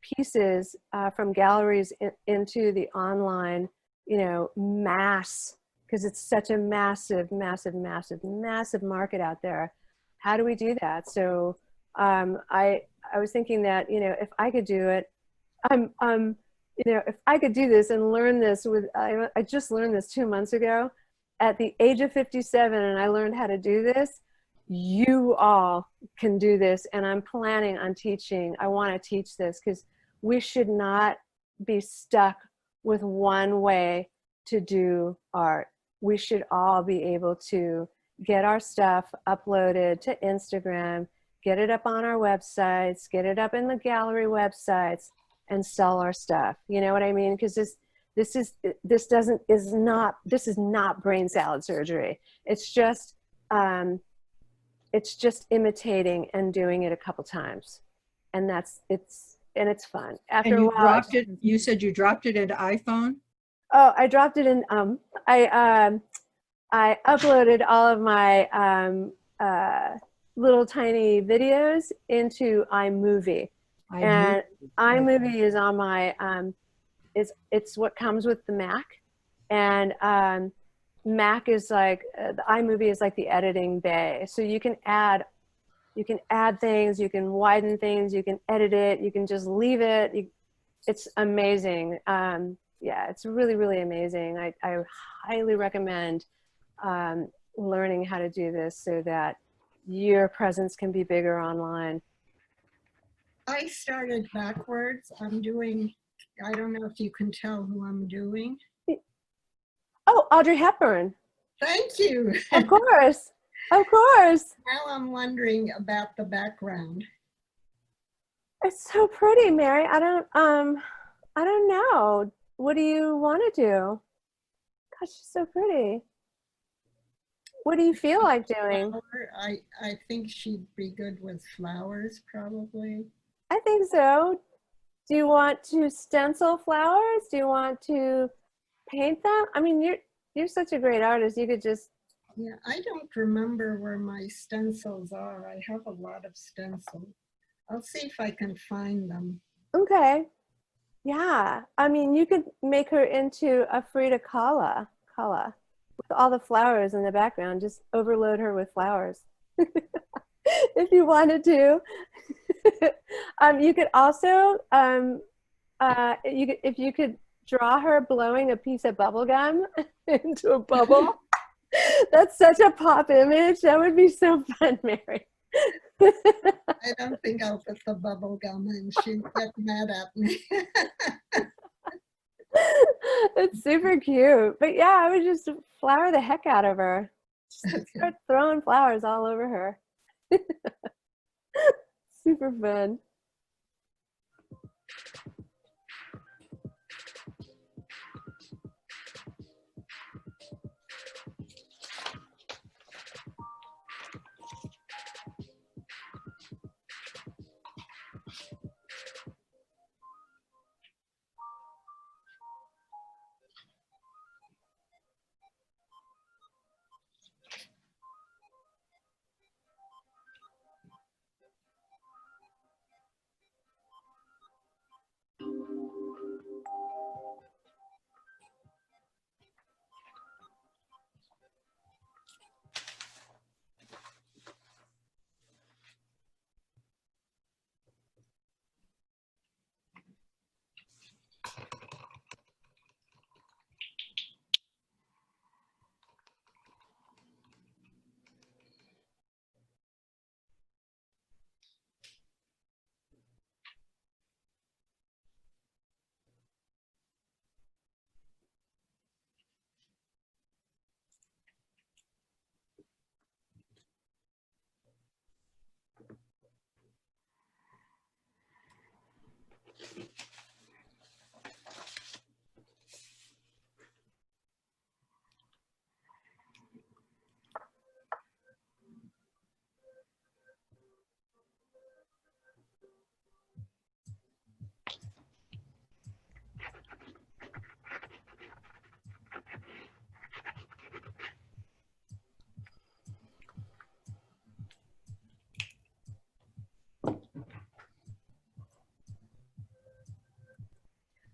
pieces from galleries into the online, you know, mass, because it's such a massive market out there. How do we do that? So I was thinking that, you know, if I could do it, you know, if I could do this and learn this I just learned this 2 months ago at the age of 57, and I learned how to do this. You all can do this, and I'm planning on teaching. I want to teach this because we should not be stuck with one way to do art. We should all be able to get our stuff uploaded to Instagram, get it up on our websites, get it up in the gallery websites, and sell our stuff. You know what I mean? Because this is not brain salad surgery. It's just imitating and doing it a couple times, and it's fun. After and you a while, you said you dropped it into iPhone? Oh, I dropped it in. I uploaded all of my little tiny videos into iMovie, and iMovie is on my it's what comes with the Mac, and Mac is like the iMovie is like the editing bay. So you can add things, you can widen things, you can edit it, you can just leave it. It's amazing. Yeah, it's really, really amazing. I highly recommend learning how to do this so that your presence can be bigger online. I started backwards. I'm doing, I don't know if you can tell who I'm doing. Oh, Audrey Hepburn. Thank you. Of course. Of course. Now I'm wondering about the background. It's so pretty, Mary. I don't know. What do you want to do? Gosh, she's so pretty. What do you feel like doing? I think she'd be good with flowers, probably. I think so. Do you want to stencil flowers? Do you want to paint them? I mean, you're such a great artist. You could just. Yeah, I don't remember where my stencils are. I have a lot of stencils. I'll see if I can find them. Okay. Yeah. I mean, you could make her into a Frida Kahlo with all the flowers in the background. Just overload her with flowers if you wanted to. You could also, if you could draw her blowing a piece of bubble gum into a bubble. That's such a pop image. That would be so fun, Mary. I don't think I'll put the bubble gum in. She'd get mad at me. It's super cute. But yeah, I would just flower the heck out of her. Start throwing flowers all over her. Super fun.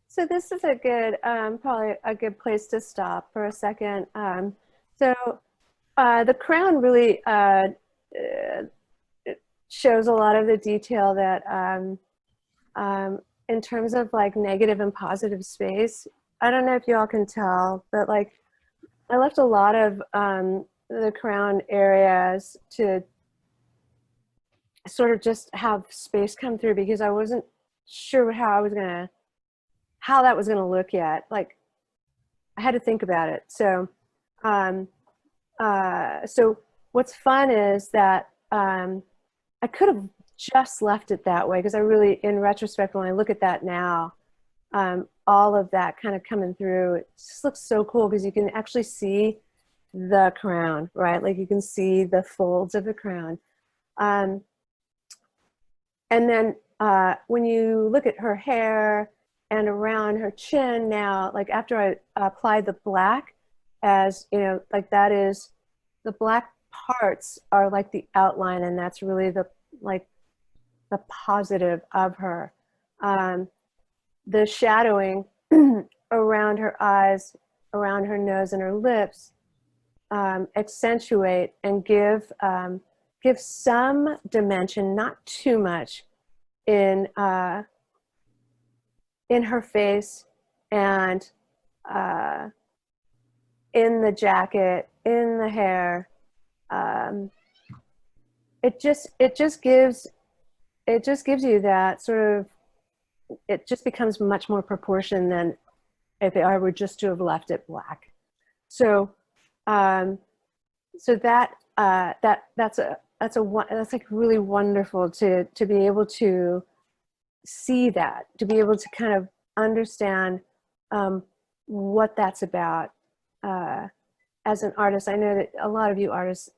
So this is a good, probably a good place to stop for a second. The crown really shows a lot of the detail that in terms of like negative and positive space. I don't know if you all can tell, but like I left a lot of the crown areas to sort of just have space come through because I wasn't sure how that was gonna look yet. Like I had to think about it. So what's fun is that I could have just left it that way because I really, in retrospect, when I look at that now, all of that kind of coming through, it just looks so cool because you can actually see the crown, right? Like you can see the folds of the crown. And then when you look at her hair and around her chin now, like after I applied the black, as you know, like that is, the black parts are like the outline, and that's really the positive of her. The shadowing around her eyes, around her nose and her lips accentuate and give some dimension, not too much, in her face and in the jacket, in the hair. It just gives you that sort of, it just becomes much more proportion than if I were just to have left it black. So that's like really wonderful to be able to see that, to be able to kind of understand what that's about. As an artist, I know that a lot of you artists,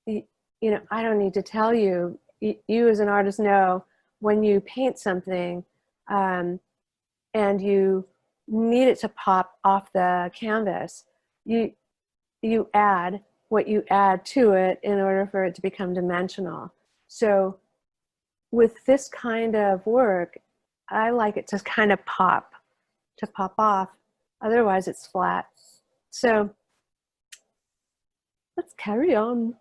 you know, I don't need to tell you, you as an artist know when you paint something and you need it to pop off the canvas, you add what you add to it in order for it to become dimensional. So with this kind of work, I like it to kind of pop off. Otherwise it's flat. So let's carry on.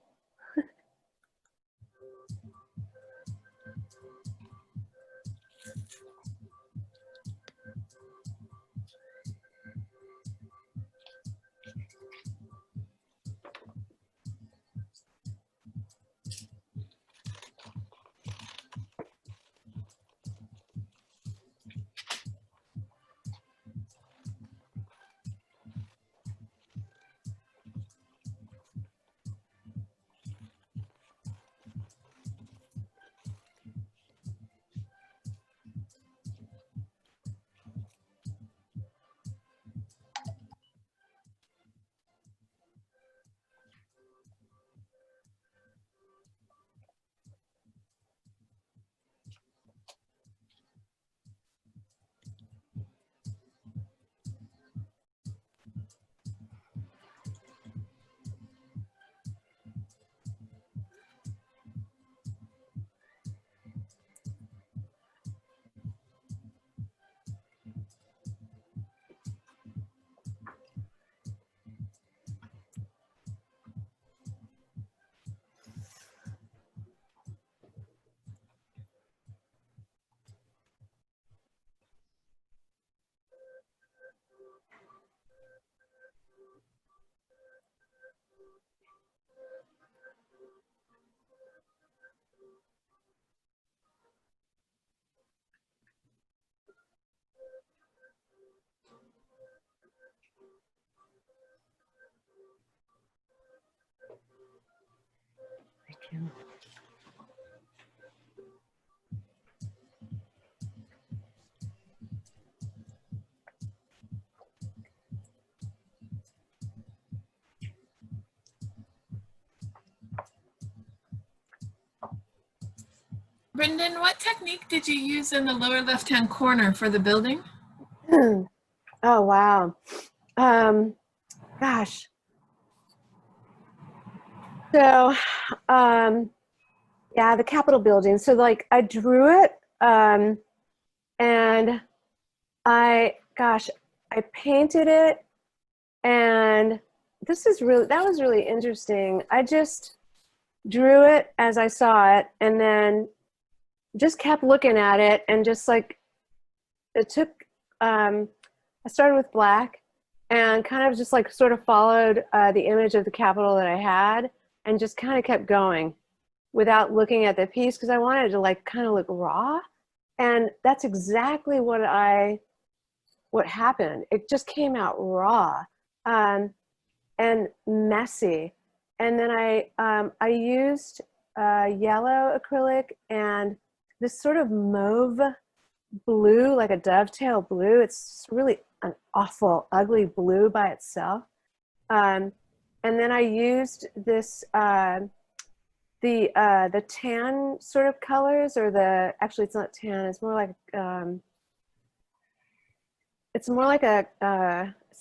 Thank you. Brendan, what technique did you use in the lower left-hand corner for the building? Oh, wow. Gosh. So, yeah, the Capitol building. So like I drew it, and I painted it, and that was really interesting. I just drew it as I saw it, and then just kept looking at it, and just like it took, I started with black and kind of just like sort of followed the image of the Capitol that I had, and just kind of kept going without looking at the piece, because I wanted it to like kind of look raw. And that's exactly what happened. It just came out raw, and messy. And then I used yellow acrylic and this sort of mauve blue, like a dovetail blue. It's really an awful, ugly blue by itself. And then I used this, the tan sort of colors, or actually it's not tan, it's more like, it's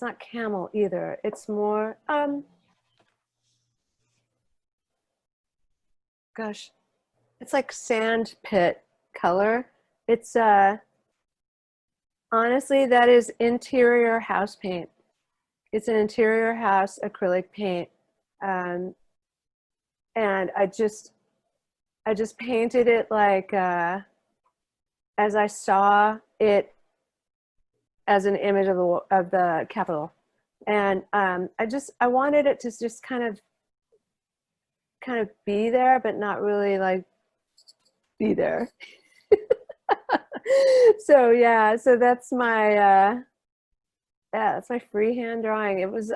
not camel either. It's more, gosh, it's like sand pit color. It's, honestly, that is interior house paint. It's an interior house acrylic paint. And I just painted it like, as I saw it as an image of the Capitol. And I wanted it to just kind of be there, but not really like be there. So yeah, so that's my that's my freehand drawing. It was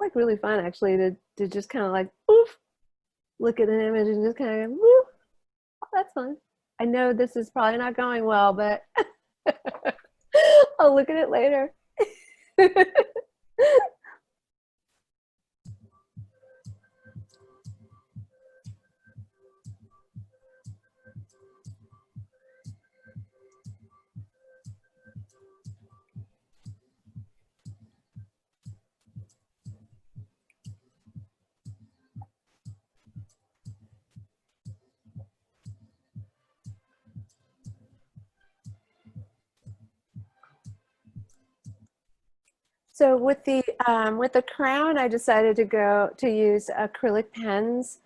like really fun actually to just kind of like oof, look at an image and just kind of woo, oh, that's fun. I know this is probably not going well, but I'll look at it later. So with the crown, I decided to use acrylic pens.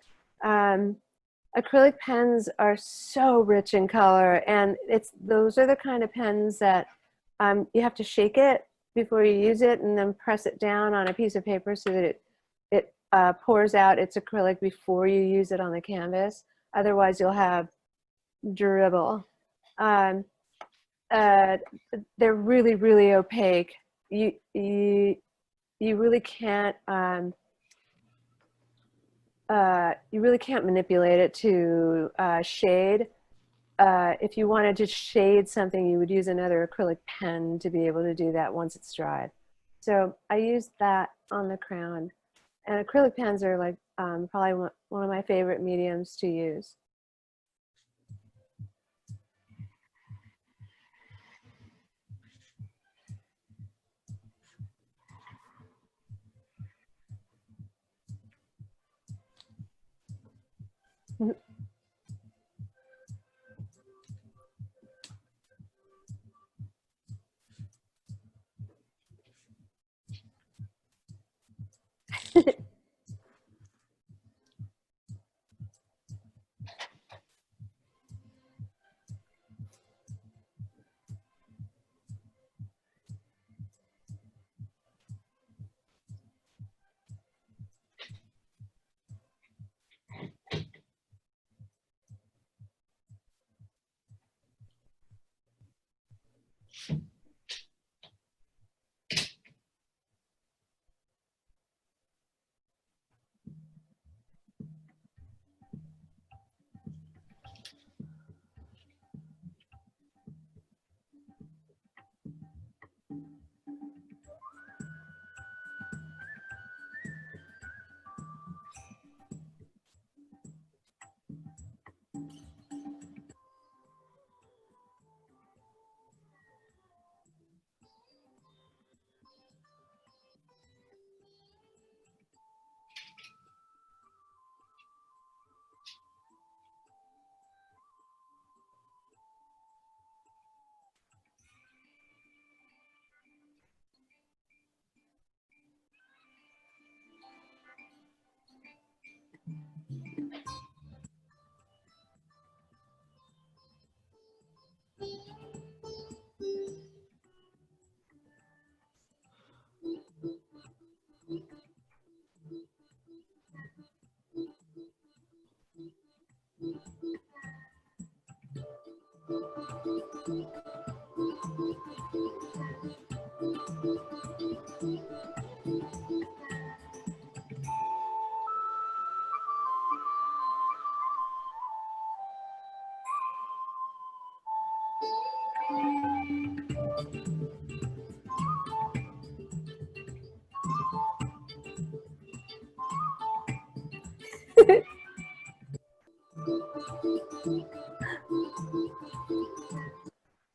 Acrylic pens are so rich in color, and those are the kind of pens that you have to shake it before you use it, and then press it down on a piece of paper so that it pours out its acrylic before you use it on the canvas. Otherwise, you'll have dribble. They're really, really opaque. You really can't manipulate it to shade. If you wanted to shade something, you would use another acrylic pen to be able to do that once it's dried. So I used that on the crown. And acrylic pens are like probably one of my favorite mediums to use.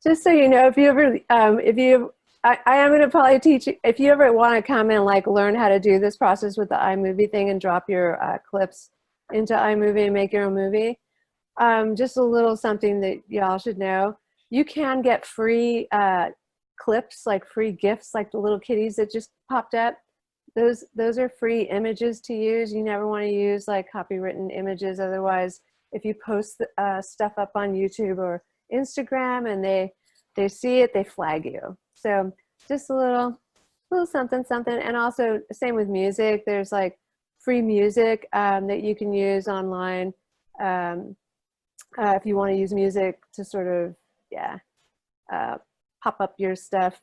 Just so you know, if you ever, I am going to probably teach you, if you ever want to come and like learn how to do this process with the iMovie thing and drop your clips into iMovie and make your own movie, just a little something that y'all should know. You can get free clips, like free GIFs, like the little kitties that just popped up. Those are free images to use. You never want to use like copywritten images. Otherwise, if you post stuff up on YouTube or Instagram and they see it, they flag you. So just a little something. And also same with music. There's like free music that you can use online if you want to use music to sort of, yeah, pop up your stuff.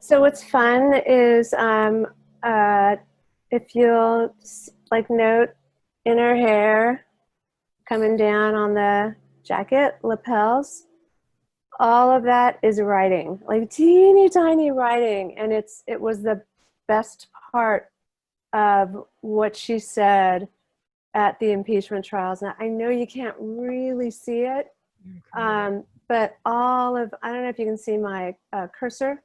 So what's fun is if you'll like note in her hair coming down on the jacket lapels, all of that is writing, like teeny tiny writing, and it was the best part of what she said at the impeachment trials. Now I know you can't really see it, but all of, I don't know if you can see my cursor,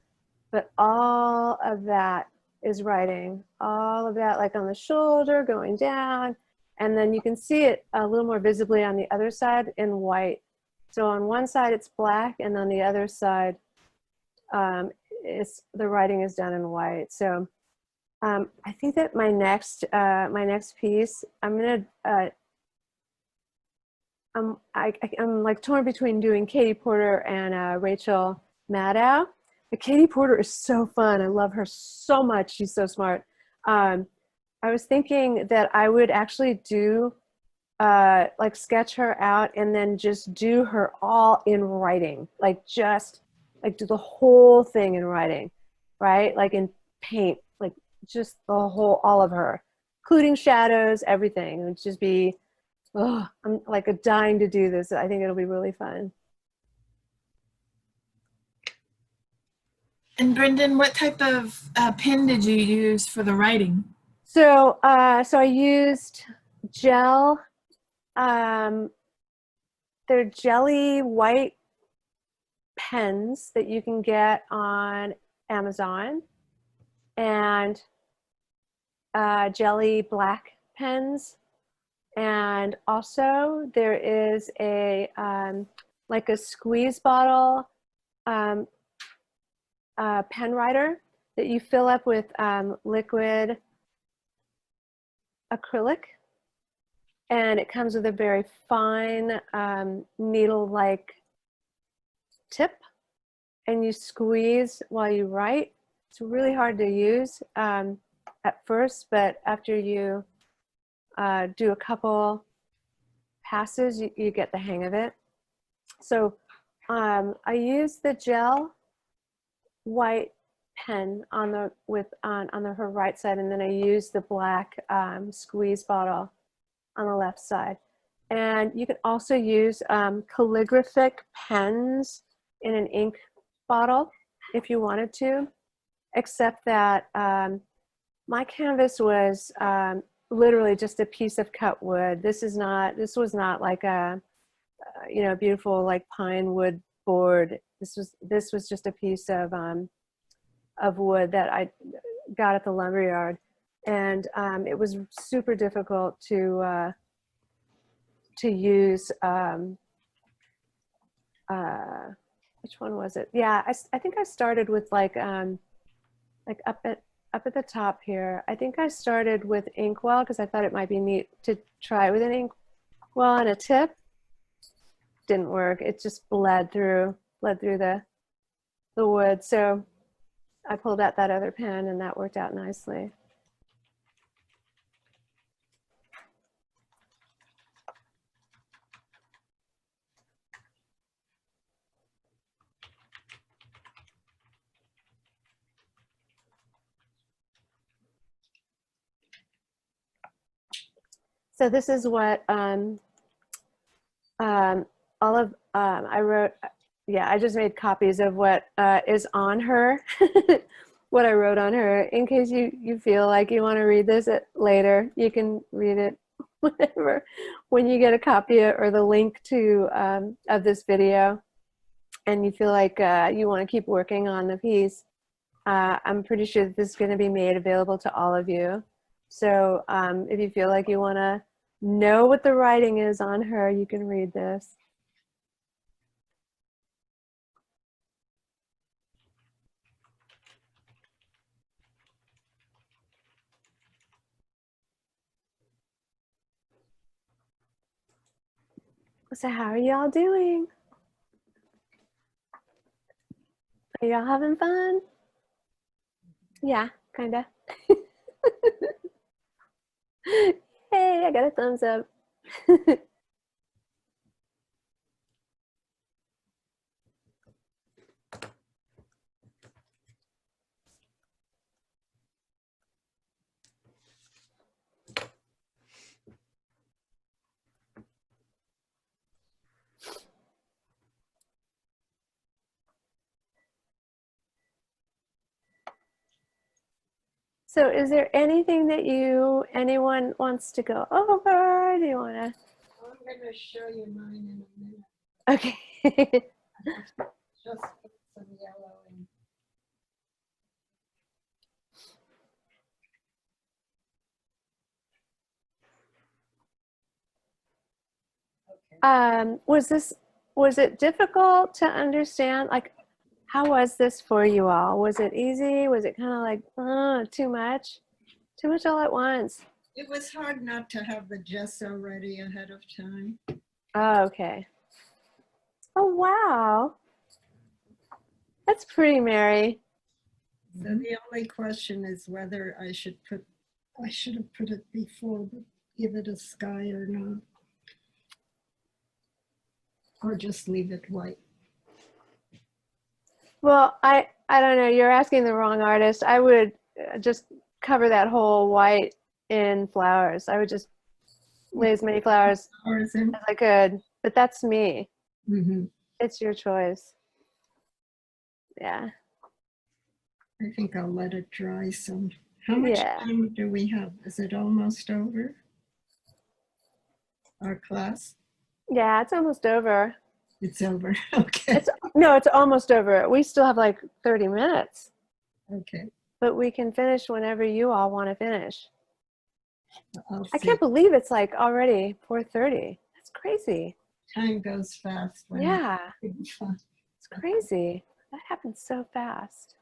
but all of that is writing, all of that, like on the shoulder going down, and then you can see it a little more visibly on the other side in white. So on one side it's black, and on the other side the writing is done in white. So I think that my next piece, I'm like torn between doing Katie Porter and Rachel Maddow. But Katie Porter is so fun. I love her so much. She's so smart. I was thinking that I would actually do like sketch her out and then just do her all in writing, like just like do the whole thing in writing, right? Like in paint, like just the whole, all of her, including shadows, everything. It would just be, oh, I'm like dying to do this. I think it'll be really fun. And Brendan, what type of pen did you use for the writing? So I used gel. They're jelly white pens that you can get on Amazon, and jelly black pens. And also there is a like a squeeze bottle pen writer that you fill up with liquid acrylic, and it comes with a very fine needle-like tip, and you squeeze while you write. It's really hard to use at first, but after you do a couple passes, you get the hang of it. So I use the gel white pen on her right side, and then I use the black squeeze bottle on the left side. And you can also use calligraphic pens in an ink bottle if you wanted to, except that my canvas was literally just a piece of cut wood. This was not like a beautiful like pine wood board. This was just a piece of wood that I got at the lumberyard, and it was super difficult to use. Which one was it? Yeah, I think I started with like up at the top here. I think I started with inkwell because I thought it might be neat to try with an inkwell and a tip. Didn't work. It just bled through the wood. So I pulled out that other pen, and that worked out nicely. So this is what I wrote. Yeah, I just made copies of what is on her, what I wrote on her. In case you feel like you want to read this later, you can read it whenever, when you get a copy or the link to of this video, and you feel like you want to keep working on the piece. I'm pretty sure that this is going to be made available to all of you. So if you feel like you want to know what the writing is on her, you can read this. So how are y'all doing? Are y'all having fun? Yeah, kinda. Hey, I got a thumbs up. So is there anything that anyone wants to go over? Do you want to? I'm going to show you mine in a minute. Okay. Just put some yellow in. Okay. Was it difficult to understand? Like, how was this for you all? Was it easy? Was it kind of like, too much? Too much all at once? It was hard not to have the gesso ready ahead of time. Oh, okay. Oh, wow. That's pretty, Mary. So the only question is whether I should have put it before, but give it a sky or not. Or just leave it white. Well, I don't know. You're asking the wrong artist. I would just cover that whole white in flowers. I would just lay as many flowers as I could. But that's me. Mm-hmm. It's your choice. Yeah. I think I'll let it dry some. How much time do we have? Is it almost over? Our class? Yeah, it's almost over. It's over. Okay. It's almost over. We still have like 30 minutes. Okay. But we can finish whenever you all want to finish. I See. can't believe it's like already 4:30. That's crazy. Time goes fast. Yeah. It's crazy. That happens so fast.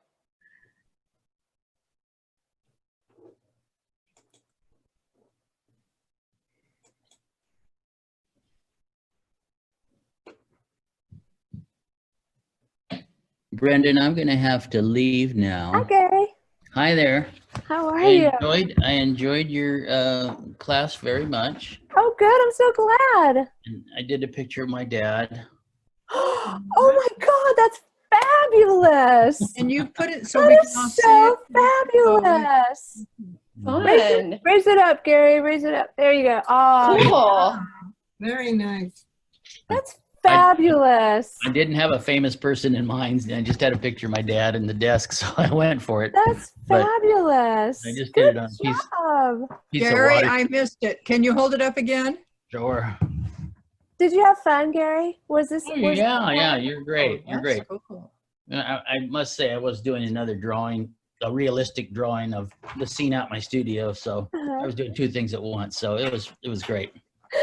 Brendan, I'm going to have to leave now. Okay. Hi there. How are you? I enjoyed your class very much. Oh, good. I'm so glad. And I did a picture of my dad. Oh my God, that's fabulous. And you put it so That we is can all see so it. fabulous. Fun. Raise it up, Gary. Raise it up. There you go. Oh, Cool. Very nice. that's fabulous. I didn't have a famous person in mind. I just had a picture of my dad in the desk, so I went for it. That's But fabulous. I just Good did it on a job. piece of Gary, water. I missed it. Can you hold it up again? Sure. Did you have fun, Gary? Was this? Oh, was yeah, you're great. You're That's great. cool. I must say I was doing another drawing, a realistic drawing of the scene out my studio. So I was doing two things at once. So it was great.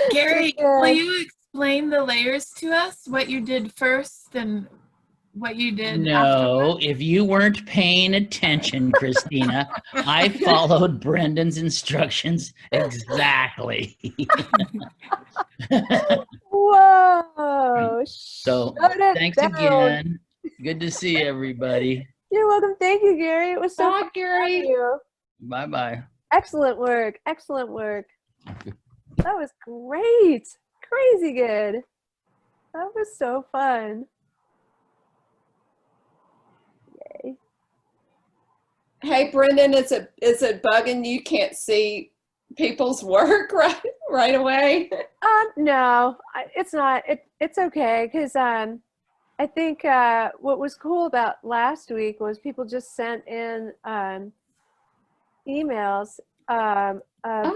Gary, will you explain the layers to us? What you did first and what you did No, if you weren't paying attention, Christina, I followed Brendan's instructions exactly. Whoa. So Shut it thanks down. again. Good to see everybody. You're welcome. Thank you, Gary. It was so Bye, fun to Gary. have you. Bye-bye. Excellent work. Excellent work. That was great. Crazy good. That was so fun. Yay. Hey, Brendan, is it bugging you can't see people's work right away? No, it's not. It's okay because I think what was cool about last week was people just sent in emails of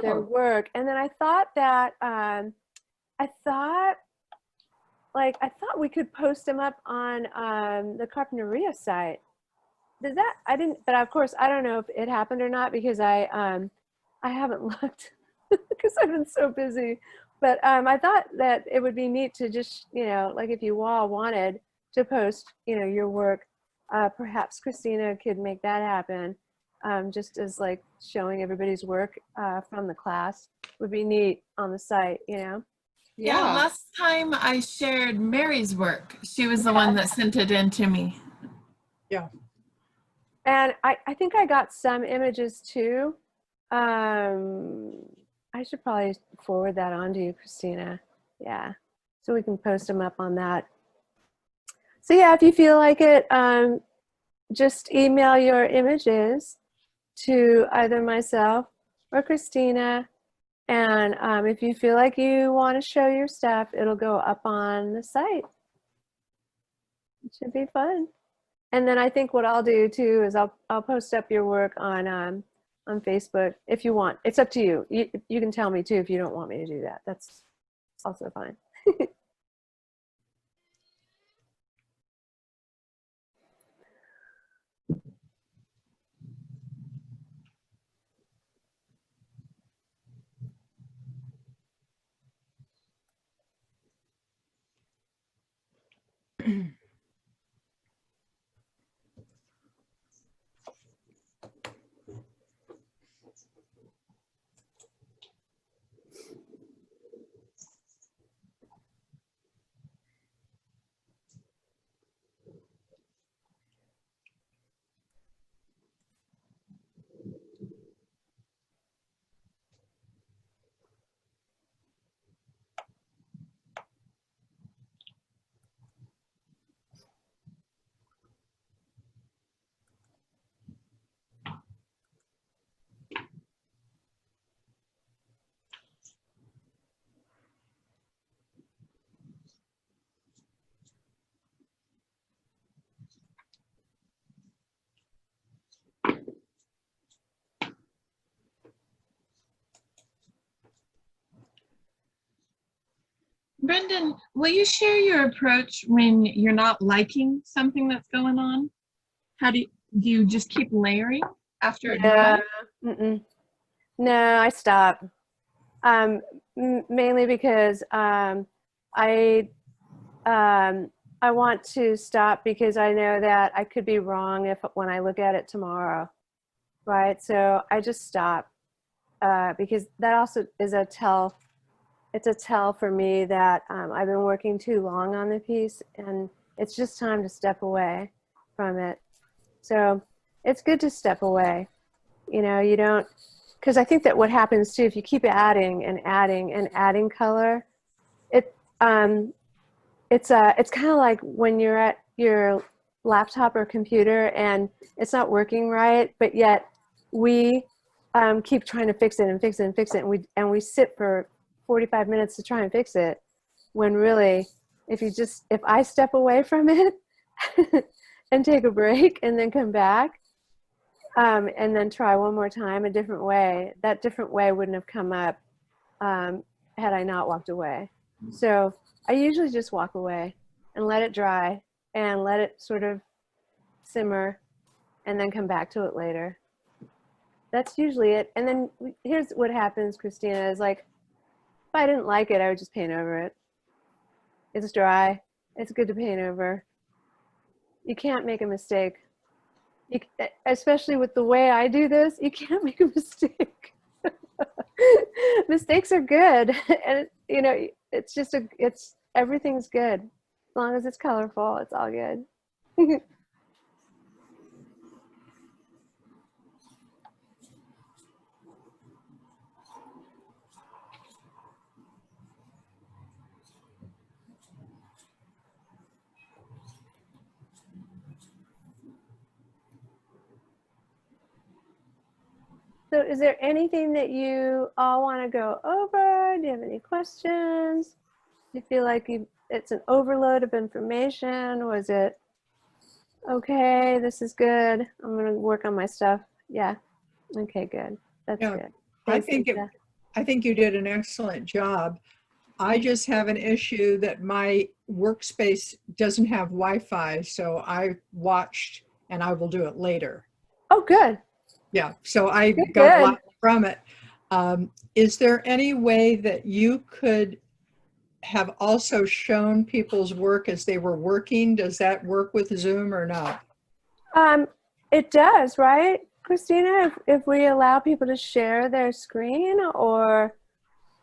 their work, and then I thought that I thought we could post them up on the Carpinteria site. Does that? I didn't, but of course I don't know if it happened or not because I haven't looked because I've been so busy. But I thought that it would be neat to just, like if you all wanted to post, your work, perhaps Christina could make that happen. Just as like showing everybody's work from the class would be neat on the site, Yeah, last time I shared Mary's work. She was the one that sent it in to me. Yeah. And I think I got some images too. I should probably forward that on to you, Christina. Yeah, so we can post them up on that. So yeah, if you feel like it, just email your images to either myself or Christina. And if you feel like you want to show your stuff, it'll go up on the site. It should be fun. And then I think what I'll do too is I'll post up your work on on Facebook if you want. It's up to you. You can tell me too if you don't want me to do that. That's also fine. Brendan, will you share your approach when you're not liking something that's going on? How do you just keep layering after it dries? No, I stop. Mainly because I want to stop because I know that I could be wrong when I look at it tomorrow, right? So I just stop because that also is a tell. It's a tell for me that I've been working too long on the piece, and it's just time to step away from it. So it's good to step away. You know, you don't, because I think that what happens too, if you keep adding and adding and adding color, it's kind of like when you're at your laptop or computer and it's not working right, but yet we keep trying to fix it and fix it and fix it, and we sit for 45 minutes to try and fix it, when really, if I step away from it and take a break and then come back, and then try one more time a different way, that different way wouldn't have come up had I not walked away. So I usually just walk away and let it dry and let it sort of simmer and then come back to it later. That's usually it. And then here's what happens, Christina, is like, if I didn't like it, I would just paint over it. It's dry. It's good to paint over. You can't make a mistake. Especially with the way I do this, you can't make a mistake. Mistakes are good. And you know, it's everything's good. As long as it's colorful, it's all good. So is there anything that you all want to go over? Do you have any questions? Do you feel like it's an overload of information? Was it okay, this is good, I'm going to work on my stuff? Yeah. Okay, good. That's Yeah, good. I Thanks, think Lisa. I think you did an excellent job. I just have an issue that my workspace doesn't have Wi-Fi, so I watched and I will do it later. Oh, good. Yeah, so I Good, got a good. lot from it. Is there any way that you could have also shown people's work as they were working? Does that work with Zoom or not? It does, right, Christina? If we allow people to share their screen, or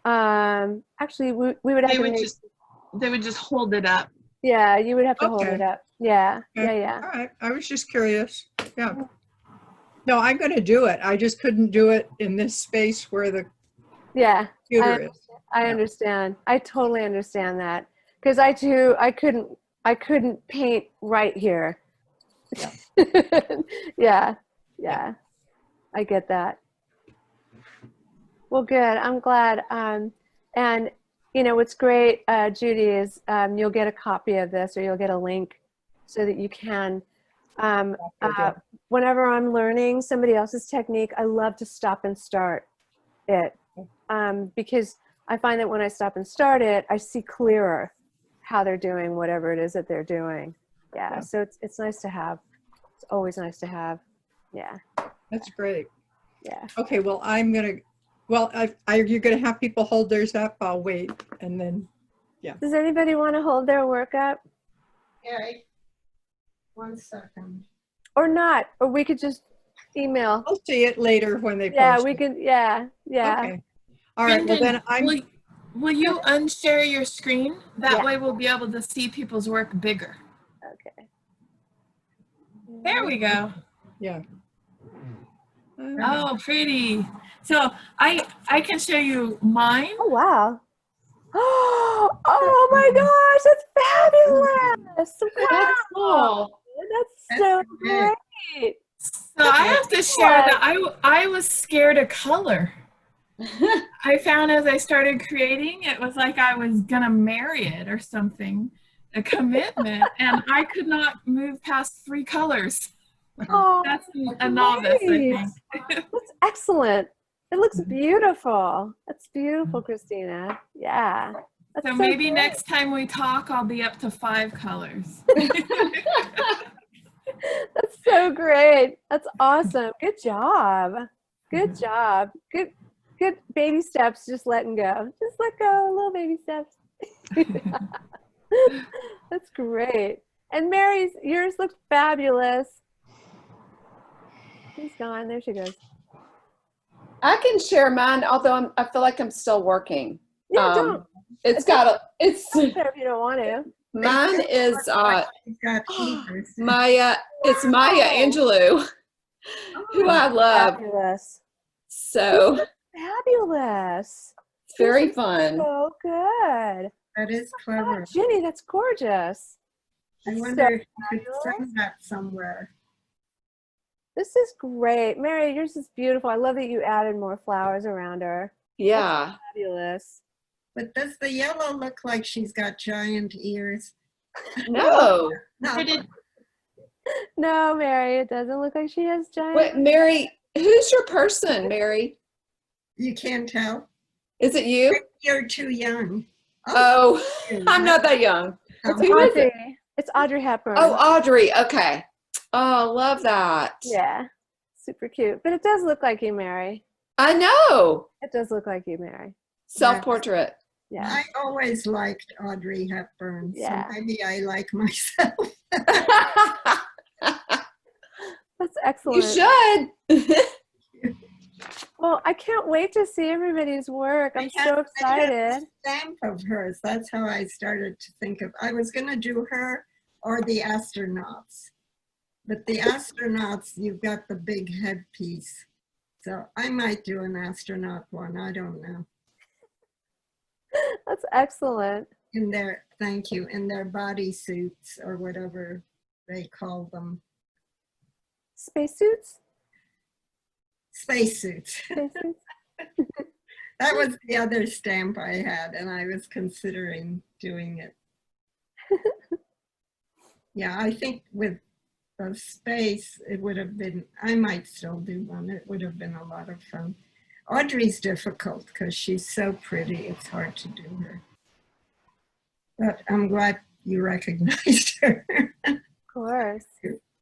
actually we would have to make, They would just hold it up. yeah, you would have to hold Okay. it up. Yeah, Okay. yeah. All right, I was just curious. Yeah. No, I'm going to do it. I just couldn't do it in this space where the Yeah, computer is. I Yeah. understand. I totally understand that, because I couldn't paint right here. Yeah, yeah, I get that. Well, good. I'm glad. And you know what's great, Judy, is you'll get a copy of this, or you'll get a link so that you can Whenever I'm learning somebody else's technique, I love to stop and start it, because I find that when I stop and start it, I see clearer how they're doing whatever it is that they're doing. Yeah, so it's nice to have. It's always nice to have. Yeah. That's great. Yeah. Okay, well, I'm gonna, well, you're gonna have people hold theirs up. I'll wait, and then, Does anybody want to hold their work up? Okay. 1 second. Or not? Or we could just email. I'll see it later when they post Yeah, we it. can. Yeah. Okay. All right, well Brendan, then will you unshare your screen? That Yeah. way we'll be able to see people's work bigger. Okay. There we go. yeah. Oh, pretty. So I can show you mine. Oh wow. Oh my gosh, that's fabulous! Wow. That's cool. That's so great. great. So I have to share that I was scared of color. I found as I started creating, it was like I was gonna marry it or something, a commitment, and I could not move past 3 colors. Oh, That's a novice, I great. think. That's excellent. It looks beautiful. That's beautiful, Christina. Yeah. That's So maybe great. next time we talk, I'll be up to 5 colors. That's so great. That's awesome. Good job. Good job. Good baby steps, just letting go. Just let go, little baby steps. That's great. And Mary's, yours looks fabulous. She's gone. There she goes. I can share mine, although I feel like I'm still working. Yeah, don't. It's got a, it's, Don't care if you don't want to. mine is, You've got heaters. Maya, it's Maya Angelou, who I love. Fabulous. So Fabulous. it's very fun. So good. That is clever. Oh, Jenny, that's gorgeous. I So wonder if you could fabulous. send that somewhere. This is great. Mary, yours is beautiful. I love that you added more flowers around her. Yeah. Fabulous. But does the yellow look like she's got giant ears? No. No. No, Mary, it doesn't look like she has giant. Wait, Mary, who's your person, Mary? You can't tell. Is it you? You're too young. Oh, I'm not that young. It's Who is it? Audrey. It's Audrey Hepburn. Oh, Audrey. Okay. Oh, love that. Yeah. Super cute. But it does look like you, Mary. I know. It does look like you, Mary. Self-portrait. Yeah. I always liked Audrey Hepburn, Yeah. so maybe I like myself. That's excellent. You should. Well, I can't wait to see everybody's work. I'm so excited. Stamp of hers. That's how I started to think of. I was going to do her or the astronauts, but the astronauts, you've got the big headpiece. So I might do an astronaut one. I don't know. That's excellent. In their, thank you, in their bodysuits or whatever they call them. Spacesuits? Spacesuits. Spacesuits? That was the other stamp I had, and I was considering doing it. Yeah, I think with the space, it would have been, I might still do one. It would have been a lot of fun. Audrey's difficult because she's so pretty. It's hard to do her. But I'm glad you recognized her. Of course.